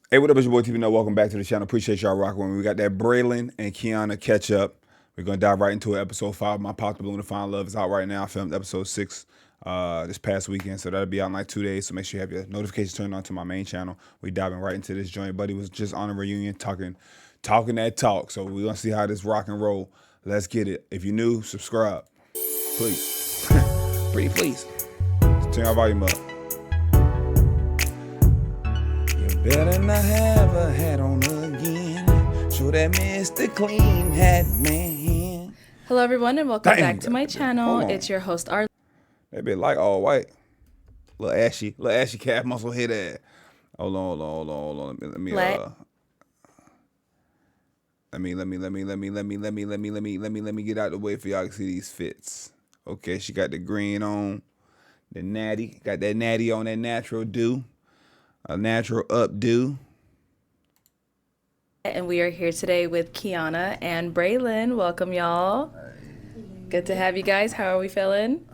Hey, what up? It's your boy Tpindell. Welcome back to the channel. Appreciate y'all rocking with me. We got that Braylene and Kiana catch up. We're gonna dive right into it. Episode 5. My Pop the Balloon to Find Love is out right now. I filmed episode 6 this past weekend, so that'll be out in like 2 days. So make sure you have your notifications turned on to my main channel. We diving right into this joint. Buddy was just on a reunion talking that talk. So we're gonna see how this rock and roll. Let's get it. If you're new, subscribe, please. Pretty please. Turn your volume up. Better not have a hat on again. Show that Mr. Clean Hat Man. Hello, everyone, and welcome back to my channel. It's your host, Arlene. That bit like all white. Little ashy calf muscle head ass. Hold on. Let me get out the way for y'all to see these fits. Okay, she got the green on, the natty, got that natty on, that natural dew. A natural updo. And we are here today with Kiana and Braylon. Welcome, y'all. Good to have you guys. How are we feeling?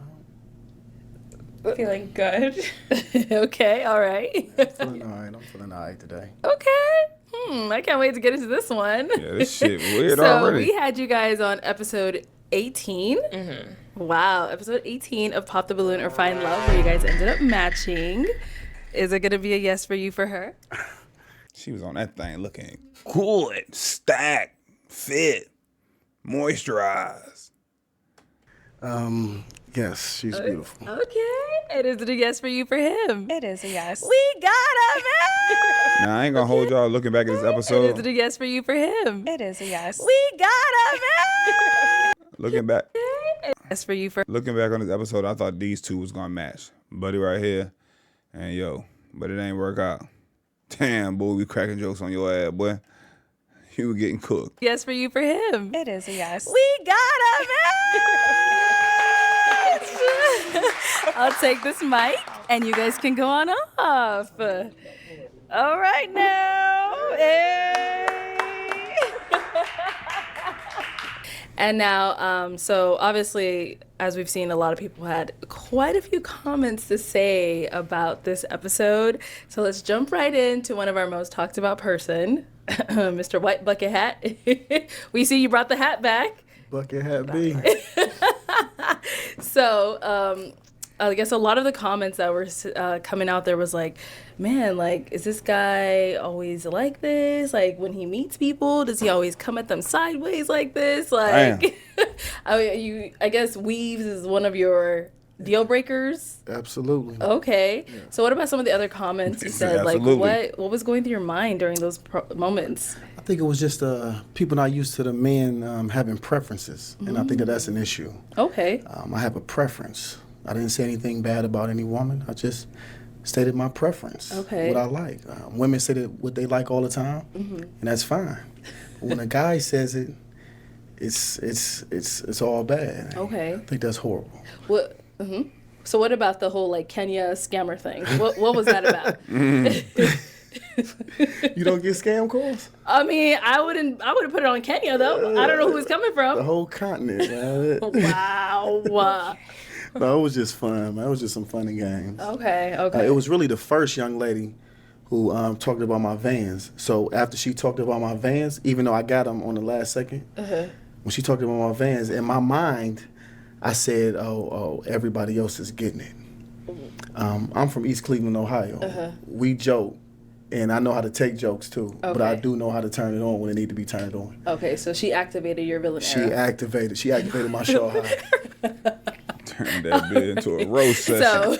Feeling good. Okay, all right. I'm feeling all right today. Okay. I can't wait to get into this one. Yeah, this shit weird already. So we had you guys on episode 18. Wow, episode 18 of Pop the Balloon or Find Love, where you guys ended up matching. Is it going to be a yes for you for her? She was on that thing looking good, stacked, fit, moisturized. Yes, she's beautiful. Okay. And is it a yes for you for him? It is a yes. We got him! Now, I ain't going to hold y'all looking back at this episode. And is it a yes for you for him? It is a yes. We got him! Looking back. Yes for you for Looking back on this episode, I thought these two was going to match. Buddy right here. And yo, but it ain't work out. Damn, boy, we cracking jokes on your ass, boy. You were getting cooked. yes for you for him. It is a yes. We got him! I'll take this mic and you guys can go on off. All right now. Hey. And now, so obviously, as we've seen, a lot of people had quite a few comments to say about this episode. So let's jump right into one of our most talked about person, Mr. White Bucket Hat. We see you brought the hat back. Bucket hat B. So I guess a lot of the comments that were coming out there was like, man, like, is this guy always like this? Like, when he meets people, does he always come at them sideways like this? Like, I guess weaves is one of your deal breakers. Absolutely. Okay. Yeah. So what about some of the other comments you said? Like, what was going through your mind during those moments? I think it was just people not used to the men having preferences, and I think that's an issue. Okay. I have a preference. I didn't say anything bad about any woman. I just stated my preference. Okay. What I like. Women say that what they like all the time, and that's fine. But when a guy says it, it's all bad. Okay. I think that's horrible. What? So what about the whole like Kenya scammer thing? What was that about? You don't get scam calls? I mean, I wouldn't put it on Kenya though. I don't know who it's coming from. The whole continent, man. Wow. No, it was just fun, man. It was just some funny games. Okay. It was really the first young lady who talked about my Vans. So after she talked about my Vans, even though I got them on the last second, when she talked about my Vans, in my mind, I said, oh, everybody else is getting it. I'm from East Cleveland, Ohio. We joke, and I know how to take jokes too, but I do know how to turn it on when it need to be turned on. Okay, so she activated your villain She activated my shaw high. Turned that bit into a roast session. So,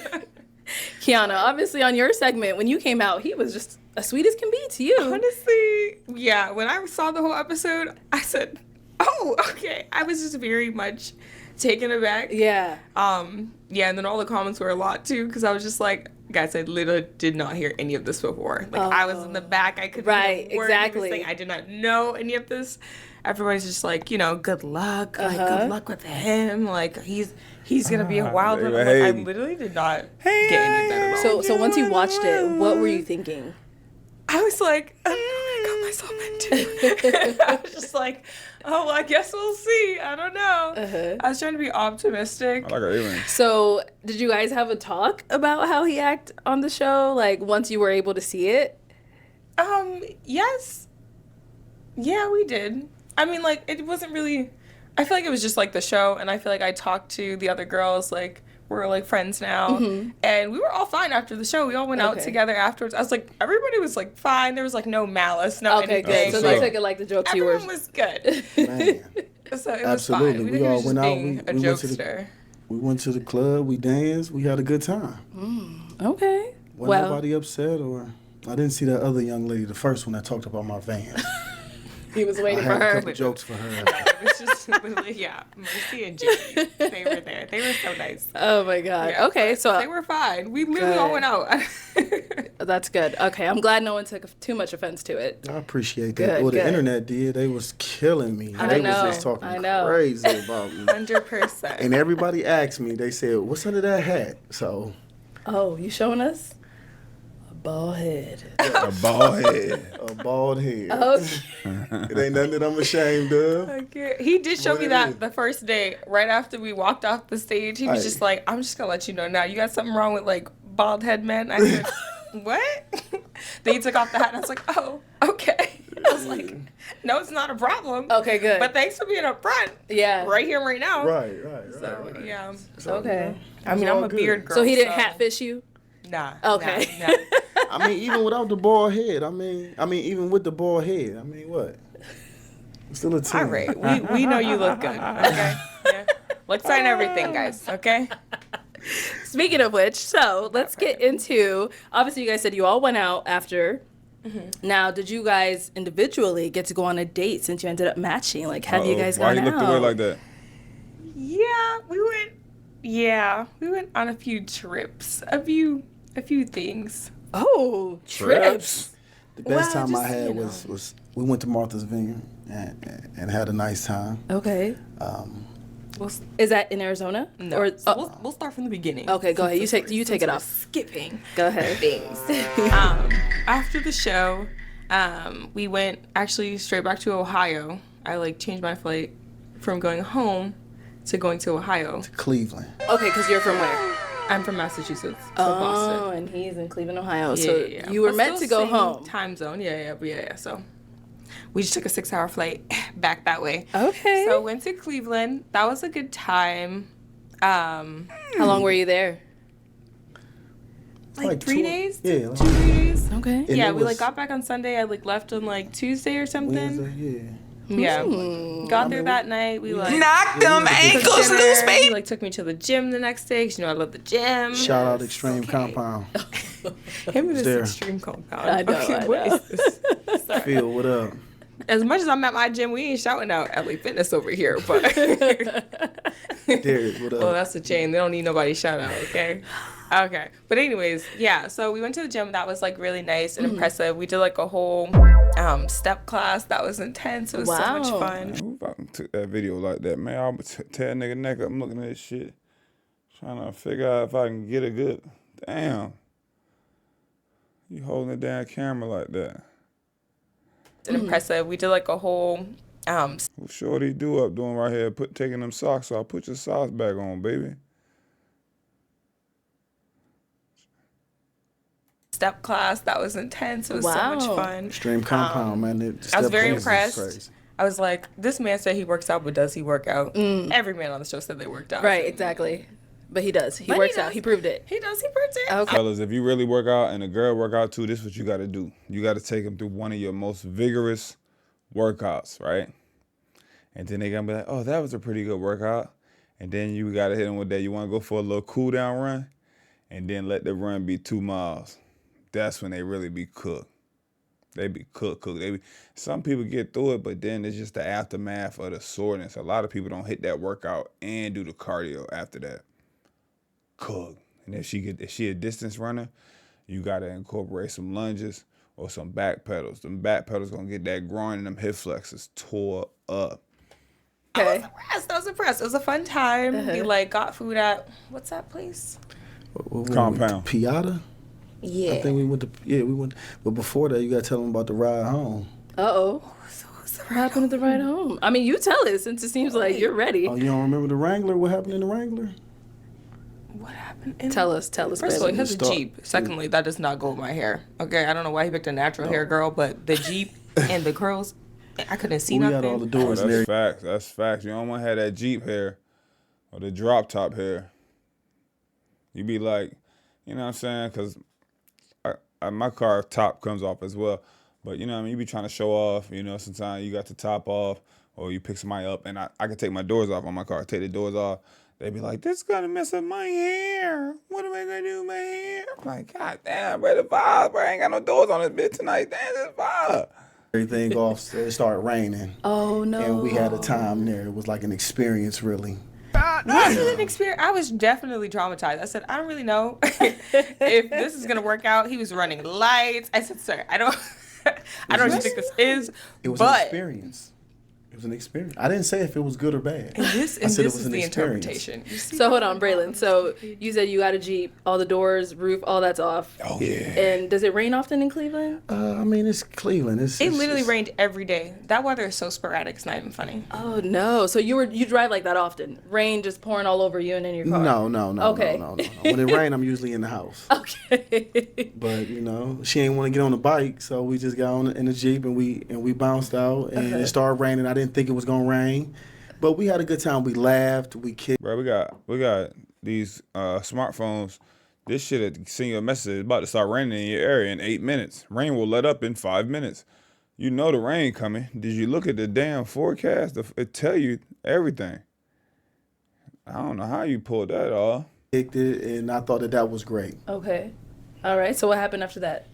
Kiana, obviously on your segment, when you came out, he was just as sweet as can be to you. Honestly, yeah. When I saw the whole episode, I said, oh, okay. I was just very much taken aback. Yeah. Yeah, and then all the comments were a lot too, because I was just like, guys, I literally did not hear any of this before. Like, I was in the back, I couldn't hear a word exactly. he was saying. I did not know any of this. Everybody's just like, good luck. Like, good luck with him. Like, he's gonna be a wild one. Like, I literally did not get any of that at all. So once you watched it, what were you thinking? I was like, I got myself into. I was just like, oh, well, I guess we'll see. I don't know. I was trying to be optimistic. I like her earrings. So did you guys have a talk about how he acted on the show? Like once you were able to see it? Yes. Yeah, we did. I mean, like, it wasn't really... I feel like it was just, like, the show, and I feel like I talked to the other girls, like, we're, like, friends now, and we were all fine after the show. We all went out together afterwards. I was like, everybody was, like, fine. There was, like, no malice, no anything. Good. So they took it like the jokes you were... Everyone was good. Man. So it was Absolutely. fine. We all went out. We went to the club. We danced. We had a good time. Okay. Wasn't nobody upset or... I didn't see that other young lady, the first one that talked about my van. He was waiting I for had a her. couple jokes for her. It was just literally, Mercy and Jimmy. They were there. They were so nice. Oh my God. Yeah, okay, so they were fine. We literally all went out. That's good. Okay, I'm glad no one took too much offense to it. I appreciate that. The internet did. They was killing me. They was just talking crazy about me. 100%. And everybody asked me, they said, what's under that hat? So. Oh, you showing us? A bald head. A bald head. A bald head. Okay. It ain't nothing that I'm ashamed of. Okay. He did show me that the first day, right after we walked off the stage. He was just like, I'm just going to let you know now. You got something wrong with, like, bald head men? I said, what? Then he took off the hat, and I was like, oh, okay. I was like, no, it's not a problem. Okay, good. But thanks for being up front. Yeah. Right here, right now. Right. So, yeah. So, okay. I mean, I'm a beard girl. So he didn't hatfish you? Nah. Okay. Nah. I mean, even without the bald head, I mean, even with the bald head, I mean, what? It's still a 10. All right. We know you look good. Okay. Yeah. Looks and everything, guys. Okay. Speaking of which, so let's get into, obviously you guys said you all went out after. Now, did you guys individually get to go on a date since you ended up matching? Like, have you guys gone out? Why you looked away like that? Yeah, we went on a few trips, a few things. Oh, trips. The best time I had was we went to Martha's Vineyard and had a nice time. Okay. Is that in Arizona? No. Or we'll start from the beginning. Okay, go ahead. You take it off. Skipping. Go ahead. Things. After the show, we went actually straight back to Ohio. I changed my flight from going home to going to Ohio. To Cleveland. Okay, because you're from where? I'm from Massachusetts. So Boston. And he's in Cleveland, Ohio. Yeah, so yeah. you were meant to go home. Time zone. Yeah. So we just took a 6-hour flight back that way. Okay. So went to Cleveland. That was a good time. How long were you there? Like 3 days? Yeah. 2 days. Okay. And Yeah, we got back on Sunday. I left on Tuesday or something. Wednesday, Yeah. Got there that night. We knock them ankles loose, baby. He took me to the gym the next day because I love the gym. Shout out Extreme Compound. Him and his there. Extreme Compound. I know. What is this? Sorry. Phil, what up? As much as I'm at my gym, we ain't shouting out LA Fitness over here, but Derek, what up? well, that's the chain. They don't need nobody shout out, okay? Okay. But anyways, yeah, so we went to the gym. That was really nice and impressive. We did a whole step class. That was intense. It was so much fun. Man, who fucking took that video like that, man? I'll tear a nigga neck up. I'm looking at this shit. Trying to figure out if I can get it good. Damn. You holding the damn camera like that. And impressive. We did a whole What shorty do up doing right here? Taking them socks off. Put your socks back on, baby. step class. That was intense. It was so much fun. Extreme Compound, man. I was very impressed. I was like, this man said he works out, but does he work out? Every man on the show said they worked out. Right, exactly. But he does. He works out. He proved it. He does. He proved it. Okay. Fellas, if you really work out and a girl work out too, this is what you got to do. You got to take them through one of your most vigorous workouts, right? And then they going to be like, oh, that was a pretty good workout. And then you got to hit them with that. You want to go for a little cool down run and then let the run be 2 miles. That's when they really be cooked. They be cooked. Some people get through it, but then it's just the aftermath of the soreness. A lot of people don't hit that workout and do the cardio after that. Cook. And if she a distance runner, you gotta incorporate some lunges or some back pedals. Them back pedals gonna get that groin and them hip flexors tore up. Okay. I was impressed. It was a fun time. We got food at what's that place? Compound. Piata? Yeah. I think we went. But before that, you gotta tell them about the ride home. What happened at the ride home? I mean, you tell it since it seems like you're ready. Oh, you don't remember the Wrangler? What happened in the Wrangler? What happened? Tell us. First of all, he has a Jeep. Secondly, that does not go with my hair. Okay, I don't know why he picked a natural hair girl, but the Jeep and the curls, I couldn't see nothing. We got all the doors That's there. facts. That's facts. You don't want to have that Jeep hair or the drop top hair. You be like, you know what I'm saying? Because my car top comes off as well. But, you know what I mean? You be trying to show off. You know, sometimes you got the top off or you pick somebody up. And I can take my doors off on my car. Take the doors off. They be like, this is going to mess up my hair. What am I going to do with my hair? I'm like, God damn, bro, the vibe, bro. I ain't got no doors on this bitch tonight. Damn, this vibe. Everything off. It started raining. Oh, no. And we had a time there. It was like an experience, really. This is an experience. I was definitely traumatized. I said, I don't really know if this is gonna work out. He was running lights. I said, sir, I don't know what you think this is. It was but an experience. It was an experience. I didn't say if it was good or bad. And this I said it is was an the experience. interpretation. You see So hold on, Braylon. So you said you got a Jeep, all the doors, roof, all that's off. Oh, yeah. And does it rain often in Cleveland? I mean, it's Cleveland. It literally rained every day. That weather is so sporadic. It's not even funny. Oh no! So you drive like that often? Rain just pouring all over you and in your car? No. Okay. No. When it rained, I'm usually in the house. Okay. But you know, she ain't want to get on the bike, so we just got on in the Jeep and we bounced out, and it started raining. I didn't think it was gonna rain, but we had a good time. We laughed, we kicked. Bro, we got these smartphones. This shit had send you a message. It's about to start raining in your area in 8 minutes. Rain will let up in 5 minutes. You know the rain coming. Did you look at the damn forecast? It tell you everything. I don't know how you pulled that off. Kicked it, and I thought that was great. Okay. All right. So what happened after that?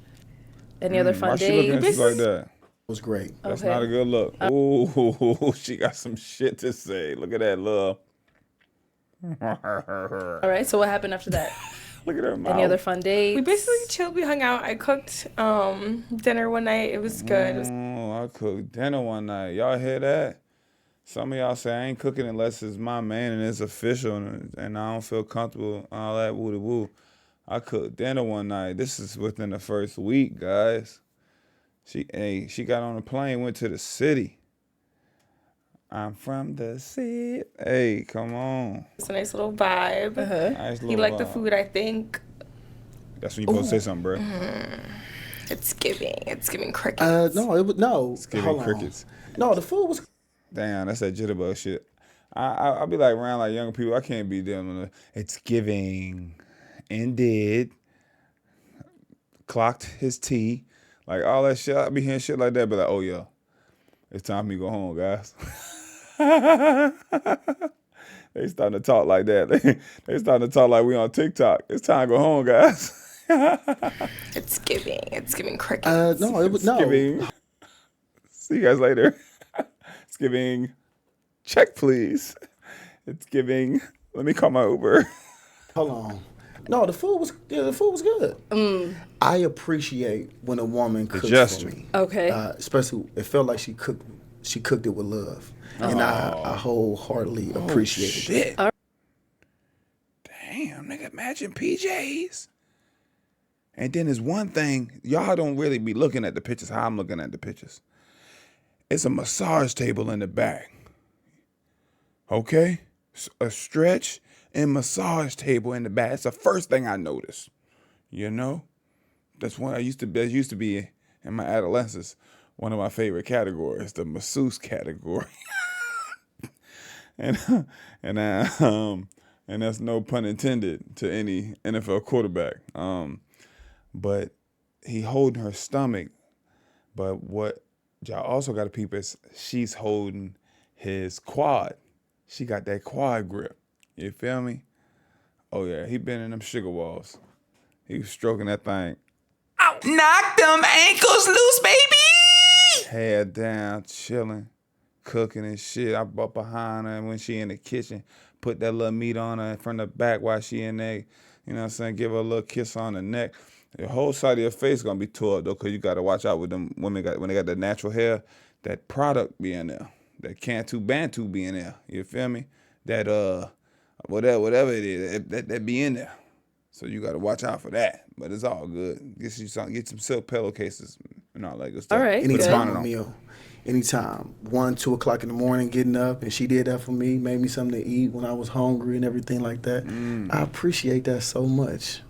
Any other fun Why she looking at days? you like that? It was great. That's Okay. not a good look. Ooh, she got some shit to say. Look at that love. All right. So what happened after that? Look at her mouth. Any other fun days? We basically chilled. We hung out. I cooked dinner one night. It was good. It was I cooked dinner one night. Y'all hear that? Some of y'all say I ain't cooking unless it's my man and it's official and I don't feel comfortable, all that woo-de-woo. I cooked dinner one night. This is within the first week, guys. She got on a plane, went to the city. I'm from the city. Hey, come on. a nice little vibe. Nice He little liked the vibe. food, I think. That's when you supposed to say something, bro. It's giving crickets. No, it was no. It's giving crickets. No, the food was. Damn, that's that jitterbug shit. I'll be like around like young people. I can't be dealing with it. It's giving. Ended. Clocked his tea. Like all that shit. I be hearing shit like that. But like, oh yeah, it's time for me to go home, guys. They starting to talk like that. They starting to talk like we on TikTok. It's time to go home, guys. It's giving crickets. No, it was no. Giving. See you guys later. It's giving. Check, please. It's giving. Let me call my Uber. Hold on. No, the food was good. I appreciate when a woman cooks for gesture. me. Okay. Especially, it felt like she cooked it with love, and I wholeheartedly appreciate it. Shit. Damn, nigga, imagine PJs. And then there's one thing, y'all don't really be looking at the pictures how I'm looking at the pictures. It's a massage table in the back. Okay? A stretch and massage table in the back. It's the first thing I noticed. You know? That's one that used to be in my adolescence, one of my favorite categories, the masseuse category. and that's no pun intended to any NFL quarterback. But he holding her stomach. But what y'all also got to peep is she's holding his quad. She got that quad grip. You feel me? Oh yeah, he been in them sugar walls. He was stroking that thing. Knock them ankles loose, baby. Head down, chilling, cooking and shit. I bought behind her when she in the kitchen, put that little meat on her from the back while she in there. You know what I'm saying? Give her a little kiss on the neck. The whole side of your face gonna be tore up though, cause you gotta watch out with them women when they got that natural hair. That product be in there. That Cantu Bantu be in there. You feel me? That whatever it is, that be in there. So you gotta watch out for that. But it's all good. Get some silk pillowcases and all that good stuff. All right. Put a bonnet Anytime a on. meal, anytime, 1, 2 o'clock in the morning, getting up, and she did that for me, made me something to eat when I was hungry and everything like that. I appreciate that so much.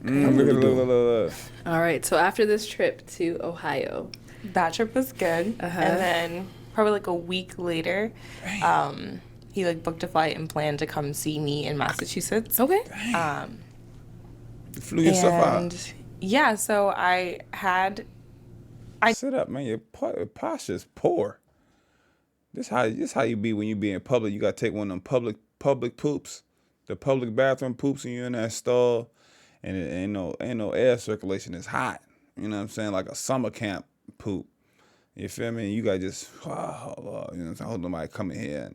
Look. All right. So after this trip to Ohio, That trip was good. And then probably like a week later, he like booked a flight and planned to come see me in Massachusetts. okay. You flew yourself out. Yeah, so I had Sit up, man. Your posture's poor. This how you be when you be in public. You gotta take one of them public poops, the public bathroom poops, and you're in that stall, and it ain't no air circulation. It's hot. You know what I'm saying? Like a summer camp poop. You feel me? You gotta just you know what I'm saying? Hold nobody coming here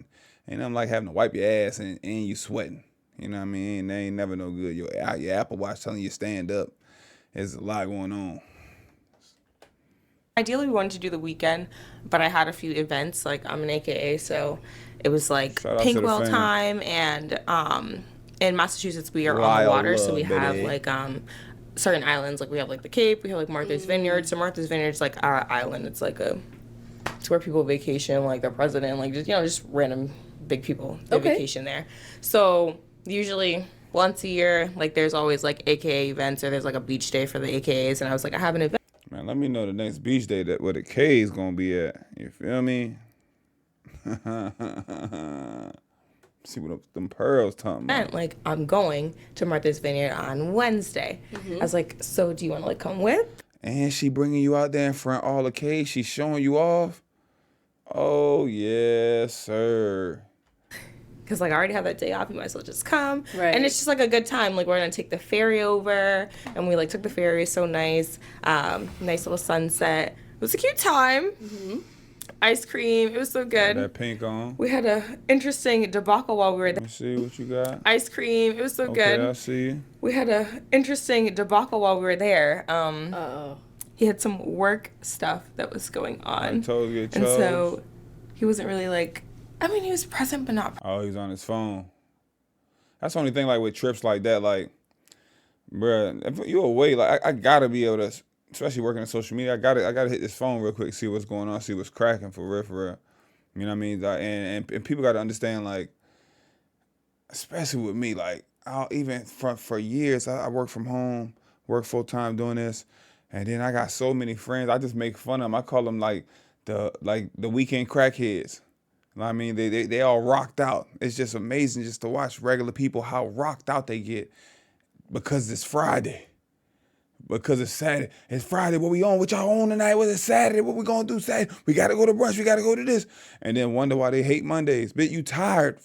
and I'm like having to wipe your ass and you sweating. You know what I mean? They ain't never no good. Your Apple Watch telling you stand up. There's a lot going on. ideally we wanted to do the weekend, but I had a few events. Like I'm an AKA, so it was like Shout out to the Pinkwell fam. time, and in Massachusetts we are on Wild the water, so love, we have baby. like certain islands. Like we have like the Cape, we have like Martha's Vineyard. So Martha's Vineyard's like our island. It's like it's where people vacation, like the president, like just random big people they Okay. vacation there. So usually once a year, like there's always like AKA events, or there's like a beach day for the AKAs, and I was like, I have an event. Man, let me know the next beach day where the K is gonna be at. You feel me? See what them pearls talking about. Like I'm going to Martha's Vineyard on Wednesday. I was like, so do you want to like come with? And she bringing you out there in front of all the K. She's showing you off. Oh yes, sir. Because like I already have that day off, you might as well just come. Right. And it's just like a good time. Like we're gonna take the ferry over, and we like took the ferry. It's so nice. Nice little sunset. It was a cute time. Ice cream. It was so good. That pink on. We had a interesting debacle while we were there. Let me see what you got. Ice cream. It was so Okay, I good. see you. We had a interesting debacle while we were there. Uh-oh. He had some work stuff that was going I on. told you to And chose. so he wasn't really like, I mean, he was present, but not. Oh, he's on his phone. That's the only thing, like, with trips like that, like, bruh, if you're away, like, I gotta be able to, especially working in social media, I gotta hit this phone real quick, see what's going on, see what's cracking for real. You know what I mean? Like, and people gotta understand, like, especially with me, like, even for years, I work from home, work full time doing this, and then I got so many friends, I just make fun of them. I call them, like the weekend crackheads. You know what I mean? They all rocked out. It's just amazing just to watch regular people, how rocked out they get because it's Friday. Because it's Saturday. It's Friday. What we on? What y'all on tonight? What is Saturday? What we gonna do Saturday? We gotta go to brunch. We gotta go to this. And then wonder why they hate Mondays. Bitch, you tired.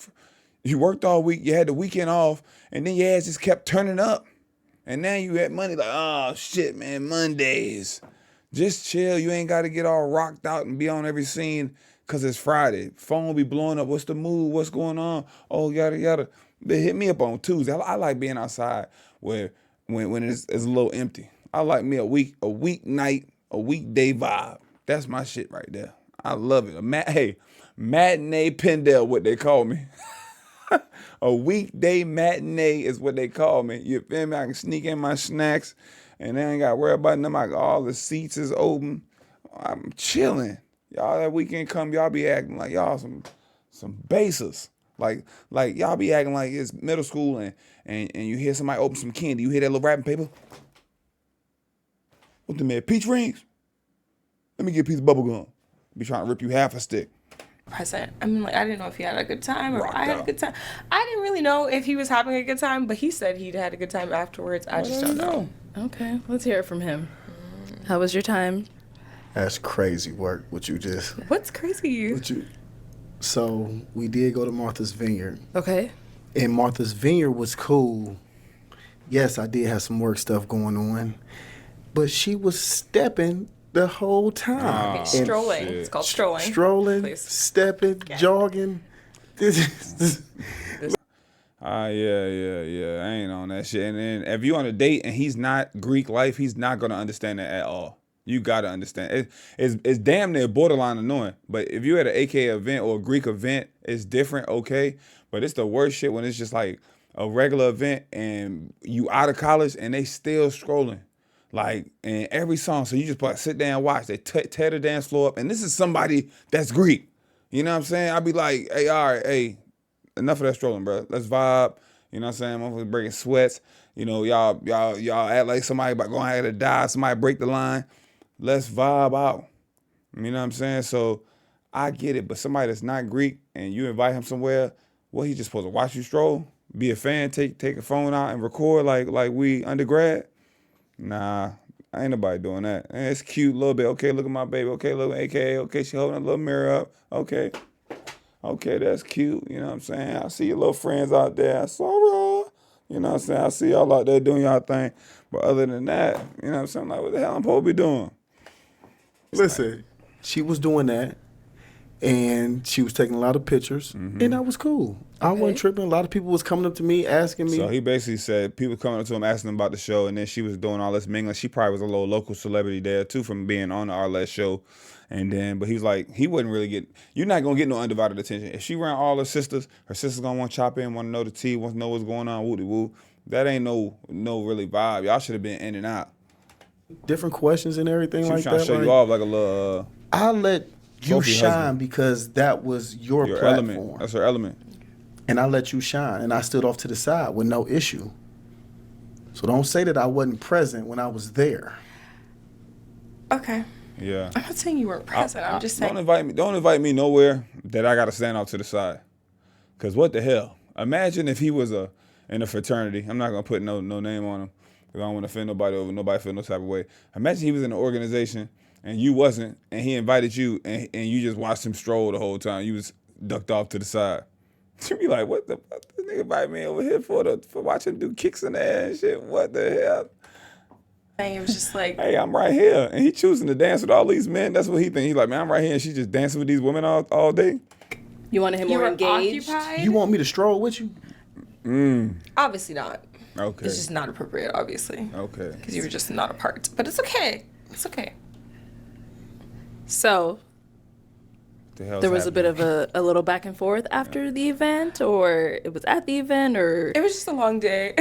You worked all week. You had the weekend off. And then your ass just kept turning up. And now you at Monday like, oh shit, man, Mondays. Just chill. You ain't gotta get all rocked out and be on every scene. Cause it's Friday. Phone will be blowing up. What's the mood? What's going on? Oh, yada yada. They hit me up on Tuesday. I like being outside when it's a little empty. I like me a weekday vibe. That's my shit right there. I love it. Matinee Pindell, what they call me. A weekday matinee is what they call me. You feel me? I can sneak in my snacks, and I ain't got to worry about them. All the seats is open. I'm chilling. Y'all that weekend come, y'all be acting like y'all some basers. Like y'all be acting like it's middle school and you hear somebody open some candy. You hear that little wrapping paper? What the man? Peach rings? Let me get a piece of bubble gum. Be trying to rip you half a stick. Present. I mean, like, I didn't know if he had a good time or Rocked I had a out. good time. I didn't really know if he was having a good time, but he said he'd had a good time afterwards. I just don't know. Okay, let's hear it from him. How was your time? That's crazy work, what you just. What's crazy? So we did go to Martha's Vineyard. Okay. And Martha's Vineyard was cool. Yes, I did have some work stuff going on. But she was stepping the whole time. Oh, Strolling. shit. It's called strolling. Strolling, Please. stepping, jogging. This Yeah. I ain't on that shit. And then if you on a date and he's not Greek life, he's not gonna understand that at all. You gotta understand. It's damn near borderline annoying. But if you're at an AK event or a Greek event, it's different, okay? But it's the worst shit when it's just like a regular event and you out of college and they still scrolling. Like, in every song, so you just like sit there and watch. They tear the dance floor up, and this is somebody that's Greek. You know what I'm saying? I'd be like, hey, all right, hey, enough of that strolling, bro. Let's vibe. You know what I'm saying? Motherfuckers breaking sweats. You know, y'all act like somebody about going out to die. Somebody break the line. Let's vibe out. You know what I'm saying? So I get it, but somebody that's not Greek and you invite him somewhere, what, he just supposed to watch you stroll? Be a fan, take a phone out and record like we undergrad? Nah, ain't nobody doing that. It's cute a little bit. Okay, look at my baby. Okay, look at AKA. Okay, she holding a little mirror up. Okay. Okay, that's cute. You know what I'm saying? I see your little friends out there. I saw y'all. You know what I'm saying? I see y'all out there doing y'all thing. But other than that, you know what I'm saying? Like, what the hell I'm supposed to be doing? Listen, she was doing that, and she was taking a lot of pictures, and that was cool. I wasn't tripping. A lot of people was coming up to me, asking me. So he basically said people coming up to him asking him about the show, and then she was doing all this mingling. She probably was a little local celebrity there too from being on the Arlette show. And then, but he was like, he wouldn't really get, you're not gonna get no undivided attention. If she around all her sisters gonna want to chop in, want to know the tea, want to know what's going on, woo-de-woo. That ain't no really vibe. Y'all should have been in and out. Different questions and everything She like was trying that. to show like, you off like a little I let you trophy shine husband. because that was your platform. element. That's her element. And I let you shine, and I stood off to the side with no issue. So don't say that I wasn't present when I was there. Okay. Yeah. I'm not saying you weren't present. I'm just saying. Don't invite me nowhere that I gotta stand off to the side. Cause what the hell? Imagine if he was in a fraternity. I'm not gonna put no name on him. Cause I don't want to offend nobody over nobody feel no type of way. Imagine he was in an organization and you wasn't, and he invited you, and you just watched him stroll the whole time. You was ducked off to the side. You'd be like, what the fuck? This nigga invite me over here for watching him do kicks in the air and shit. What the hell? It was just like, Hey, I'm right here. And he choosing to dance with all these men. That's what he think. He's like, man, I'm right here. And she just dancing with these women all day. You wanted him you more were engaged? occupied? You want me to stroll with you? Obviously not. Okay. It's just not appropriate, obviously. Okay. Because you were just not a part. But it's okay. It's okay. So The hell's there was a bit happening? of a little back and forth after the event, or it was at the event, or It was just a long day.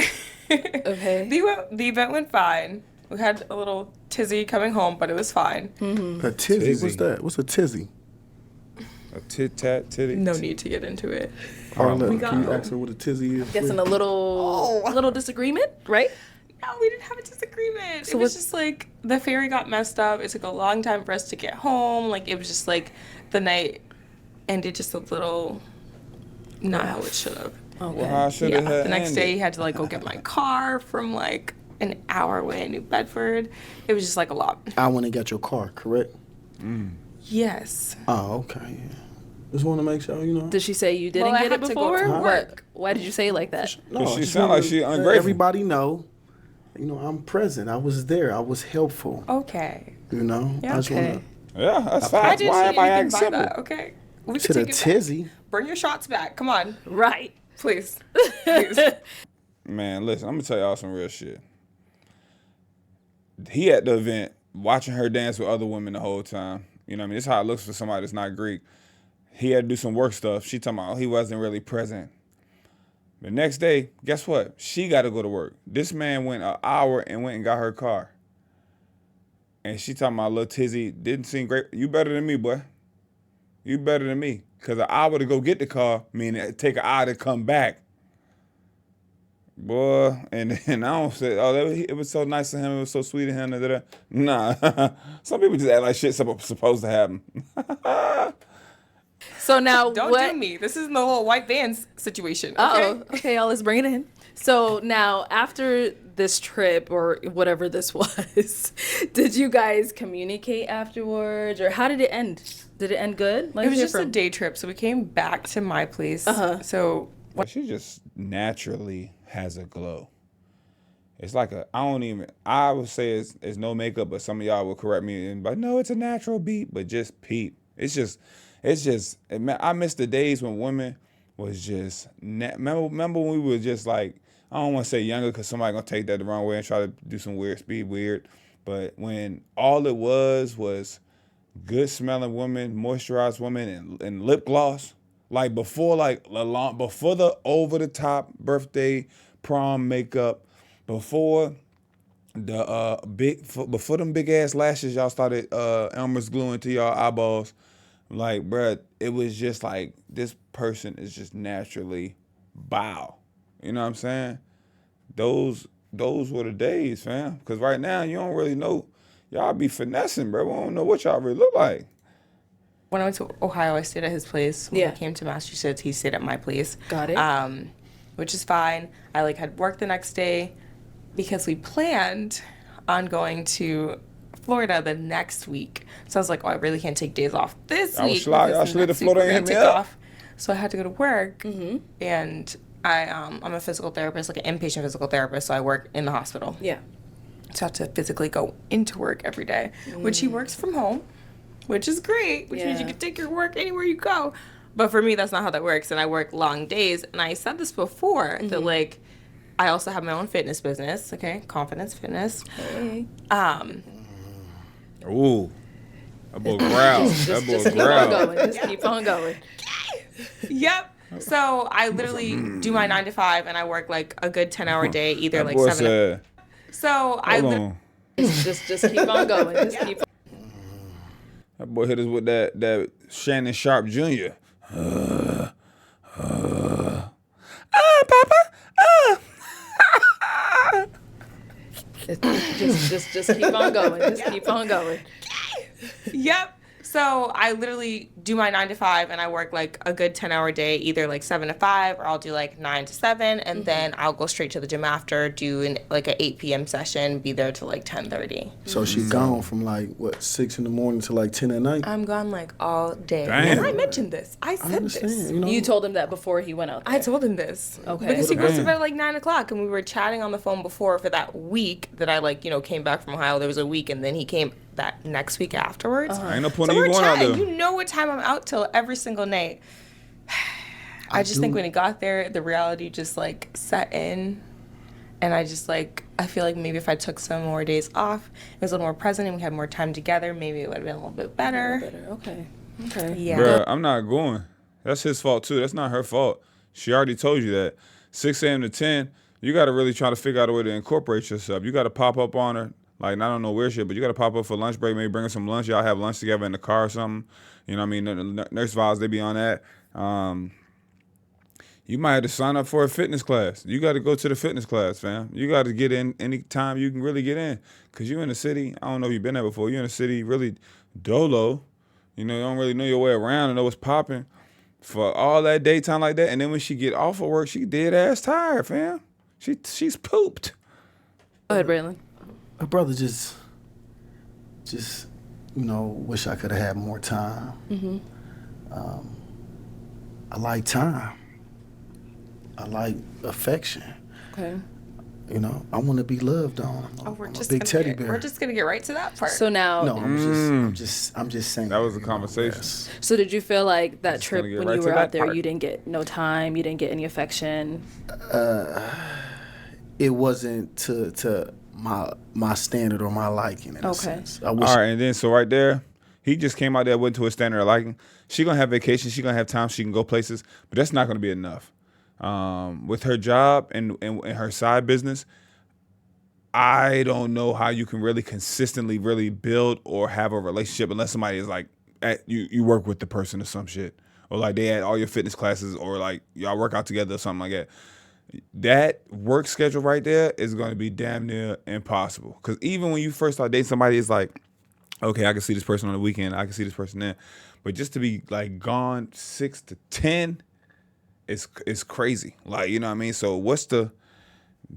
okay. The event went fine. We had a little tizzy coming home, but it was fine. A tizzy? Tizzy. What's that? What's a tizzy? A tit-tat titty. No need to get into it. Arlette, got can you home. ask her what a tizzy is? Guessing a please? little disagreement, right? No, we didn't have a disagreement. So it was what- just like the ferry got messed up. It took a long time for us to get home. Like it was just like the night ended just a little not how it should have. Okay. Well, how should Yeah. it have The next ended? day, he had to like go get my car from like an hour away in New Bedford. It was just like a lot. I went and got your car, correct? Yes. Oh, okay. Yeah. Just want to make sure, you know. Did she say you didn't Well, I get it had to go before? to What? work. Why did you say it like that? No, But she I just sound wanna like she let ungrateful. Everybody know, you know, I'm present. I was there. I was helpful. Okay. You know. Yeah, I just okay. wanna, Yeah, that's I facts. didn't Why say everybody anything acting by simple? that. Okay. We to can the take it tizzy. back. Bring your shots back. Come on, Right. please. Please. Man, listen, I'm gonna tell y'all some real shit. He at the event watching her dance with other women the whole time. You know what I mean? This is how it looks for somebody that's not Greek. He had to do some work stuff. She talking about he wasn't really present. The next day, guess what? She got to go to work. This man went an hour and went and got her car. And she talking about little Tizzy didn't seem great. You better than me, boy. You better than me. Because an hour to go get the car, meaning it take an hour to come back. Boy, and then I don't say, oh, it was so nice of him. It was so sweet of him. Da, da, da. Nah. Some people just act like shit's supposed to happen. So now Don't what? do me. This isn't the little white vans situation. Okay. Oh, okay, y'all, let's bring it in. So now, after this trip or whatever this was, did you guys communicate afterwards, or how did it end? Did it end good? It was just a day trip, so we came back to my place. So She just naturally has a glow. It's like I would say it's no makeup, but some of y'all will correct me and be like, no, it's a natural beat, but just peep. It's just, I miss the days when women was just, remember when we were just like, I don't want to say younger because somebody going to take that the wrong way and try to do some weird, but when all it was good smelling women, moisturized women, and lip gloss, like before the over the top birthday prom makeup, before before them big ass lashes y'all started Elmer's gluing to y'all eyeballs, like, bruh, it was just like this person is just naturally bow. You know what I'm saying? Those were the days, fam. Cause right now you don't really know. Y'all be finessing, bro. We don't know what y'all really look like. When I went to Ohio, I stayed at his place. When Yeah. I came to Massachusetts, he stayed at my place. Got it. Which is fine. I like had work the next day because we planned on going to Florida the next week. So I was like, oh, I really can't take days off this I was week. sly- because I slid next to week Florida we're and gonna hit me take up. off. So I had to go to work, and I'm a physical therapist, like an inpatient physical therapist. So I work in the hospital. Yeah. So I have to physically go into work every day, which he works from home, which is great, which means you Yeah. can take your work anywhere you go. But for me, that's not how that works, and I work long days. And I said this before, that, like, I also have my own fitness business, okay? Confidence Fitness. Hey. Ooh, that boy growl. That boy Just keep on growl. going. Just keep on going. Yep. So I literally do my 9 to 5, and I work, like, a good 10-hour day, either, That like, boy 7 said, So I hold literally... on. Just keep on going. Just keep on. That boy hit us with that Shannon Sharp Jr. Papa. Just keep on going. Just keep on going. Yep. So I literally do my 9 to 5, and I work like a good 10-hour day, either like 7 to 5, or I'll do like 9 to 7, and then I'll go straight to the gym after, do like a 8 p.m. session, be there till like 10:30. So she gone from like what 6 in the morning to like 10 at night. I'm gone like all day. Damn. And I mentioned this. I I said understand. this. You know, You told him that before he went out there. I told him this. Okay. Because he goes to Damn. bed at like 9 o'clock, and we were chatting on the phone before for that week that I came back from Ohio. There was a week, and then he came that next week afterwards. Ain't no point So in you we're going out chatting. there. You know what time I'm out till every single night. I just think when he got there, the reality just like set in. And I just like, I feel like maybe if I took some more days off, it was a little more present and we had more time together, maybe it would have been a little bit better. Okay. Okay. Yeah. Bruh, I'm not going. That's his fault too. That's not her fault. She already told you that. 6 a.m. to 10, you got to really try to figure out a way to incorporate yourself. You got to pop up on her. Like, I don't know where shit, but you got to pop up for lunch break, maybe bring her some lunch. Y'all have lunch together in the car or something. You know what I mean? The nurse files, they be on that. You might have to sign up for a fitness class. You got to go to the fitness class, fam. You got to get in any time you can really get in. Because you in the city, I don't know if you've been there before, you're in the city really dolo. You know, you don't really know your way around and know what's popping for all that daytime like that. And then when she get off of work, she dead ass tired, fam. She's pooped. Go ahead, Braylon. my brother just wish I could have had more time. I like time. I like affection. Okay. You know, I want to be loved on. Oh, we're I'm just a big gonna teddy get, bear. We're just gonna get right to that part. So now, No, I'm just saying. That was a you know, conversation. yes. so did you feel like that Just trip gonna get when right you to were that out there, part. you didn't get no time, you didn't get any affection? It wasn't to my standard or my liking in a Okay. sense. I wish All right, and then so right there, he just came out there, went to a standard of liking. She gonna have vacation, she gonna have time, she can go places, but that's not gonna be enough. With her job and her side business, I don't know how you can really consistently really build or have a relationship unless somebody is like you work with the person or some shit, or like they at all your fitness classes, or like y'all work out together or something like that. That work schedule right there is going to be damn near impossible. Because even when you first start dating somebody, it's like, okay, I can see this person on the weekend, I can see this person there, but just to be like gone 6 to 10, it's crazy. Like, you know what I mean? So what's the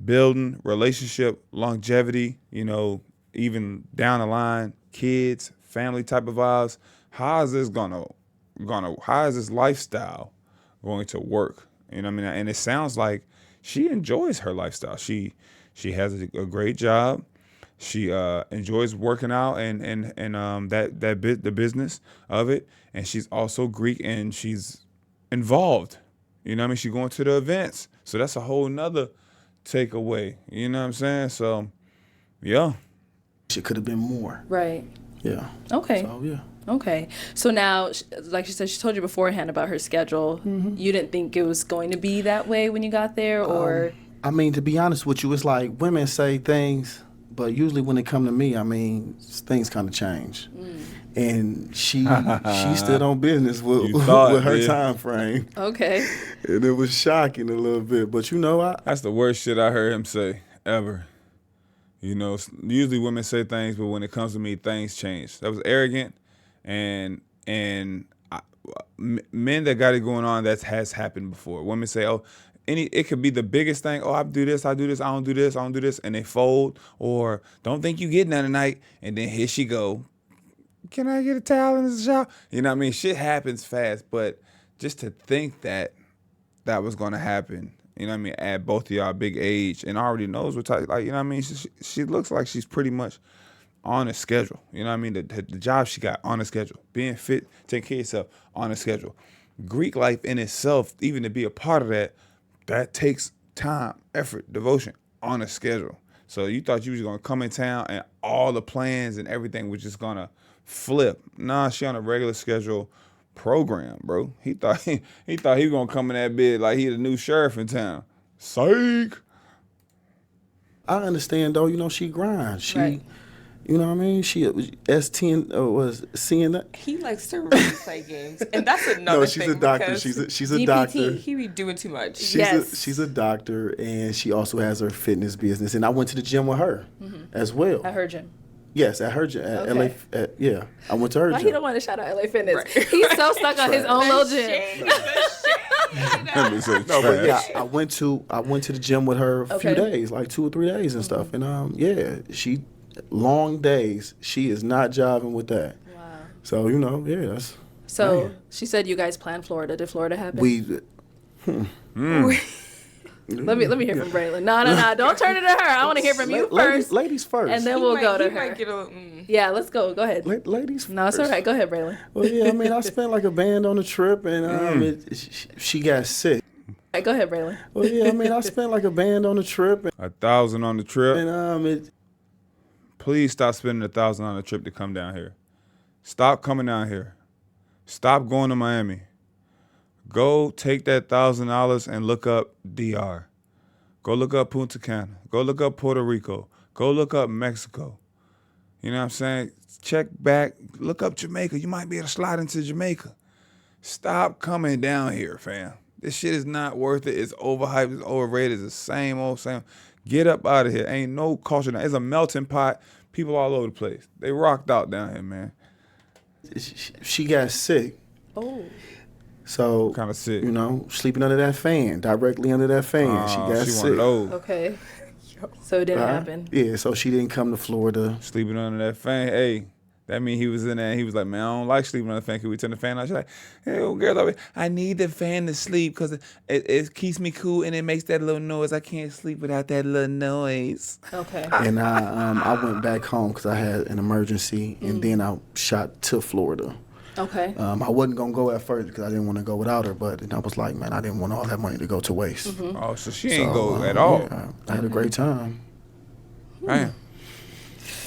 building relationship longevity? You know, even down the line, kids, family type of vibes. How is this how is this lifestyle going to work? You know what I mean? And it sounds like she enjoys her lifestyle. She has a great job. She enjoys working out and the business of it. And she's also Greek and she's involved. You know what I mean? She's going to the events. So that's a whole nother takeaway. You know what I'm saying? So, yeah. it could have been more. Right. Yeah. Okay. So yeah. Okay. So now, like she said, she told you beforehand about her schedule. Mm-hmm. You didn't think it was going to be that way when you got there, or? I mean, to be honest with you, it's like women say things But usually when it come to me, I mean, things kind of change. And she stood on business with, You thought, with her man. time frame. Okay. And it was shocking a little bit. But That's the worst shit I heard him say ever. You know, usually women say things, but when it comes to me, things change. That was arrogant, and men that got it going on, that has happened before. Women say, "Oh, it could be the biggest thing. Oh, I do this, I do this, I don't do this, I don't do this," and they fold, or don't think you getting that tonight, and then here she go. Can I get a towel in the shower? You know what I mean? Shit happens fast, but just to think that was gonna happen. You know what I mean? At both of y'all big age and already knows what type, like, you know what I mean? She looks like she's pretty much on a schedule. You know what I mean? The job she got on a schedule. Being fit, taking care of yourself on a schedule. Greek life in itself, even to be a part of that takes time, effort, devotion on a schedule. So you thought you was gonna come in town and all the plans and everything was just gonna flip. Nah, she on a regular schedule program, bro. He thought he was gonna come in that bed like he the new sheriff in town. Psych. I understand though. She grinds. She, Right. you know what I mean. She S10 was seeing that. He likes to really play games, and that's another No, thing. she's a doctor. because She's a DPT. doctor. He be doing too much. She's a doctor, and she also has her fitness business. And I went to the gym with her as well. At her gym. Yes, at her gym, at Okay. LA. Yeah, I went to her Why gym. he don't want to shout out LA Fitness? Right. He's so stuck on his own little gym. Let me say No, but yeah, trash. I went to the gym with her a few Okay. days, like 2 or 3 days and stuff. And yeah, she long days. She is not jiving with that. Wow. So yeah, that's So Man. she said you guys planned Florida. Did Florida happen? we. Let me hear from Braylon. No, don't turn it to her. I want to hear from you first, Ladies first. and then He we'll might- go to he her. might get a, Yeah, let's go. Go ahead. Ladies No, it's first. all right. Go ahead, Braylon. Well, yeah, I mean, I spent like a band on the trip, and she got sick. All right, go ahead, Braylon. Well, yeah, I mean, I spent like a band on the trip, 1,000 on the trip. and Please stop spending 1,000 on a trip to come down here. Stop coming down here. Stop going to Miami. Go take that $1,000 and look up DR. Go look up Punta Cana. Go look up Puerto Rico. Go look up Mexico. You know what I'm saying? Check back. Look up Jamaica. You might be able to slide into Jamaica. Stop coming down here, fam. This shit is not worth it. It's overhyped. It's overrated. It's the same old same. Get up out of here. Ain't no culture now. It's a melting pot. People all over the place. They rocked out down here, man. she got sick. Oh, So Kinda sick. sleeping under that fan, directly under that fan. She got she sick. one of those. okay. So it didn't Uh-huh. happen. Yeah, so she didn't come to Florida. Sleeping under that fan. Hey, that mean he was in there and he was like, man, I don't like sleeping under the fan. Can we turn the fan on? She's like, hey, girl, I need the fan to sleep because it keeps me cool and it makes that little noise. I can't sleep without that little noise. Okay. And I went back home because I had an emergency, and then I shot to Florida. Okay. I wasn't gonna go at first because I didn't want to go without her, but I was like, man, I didn't want all that money to go to waste. Oh, so she ain't So, go at all. yeah, I had a great time. Damn.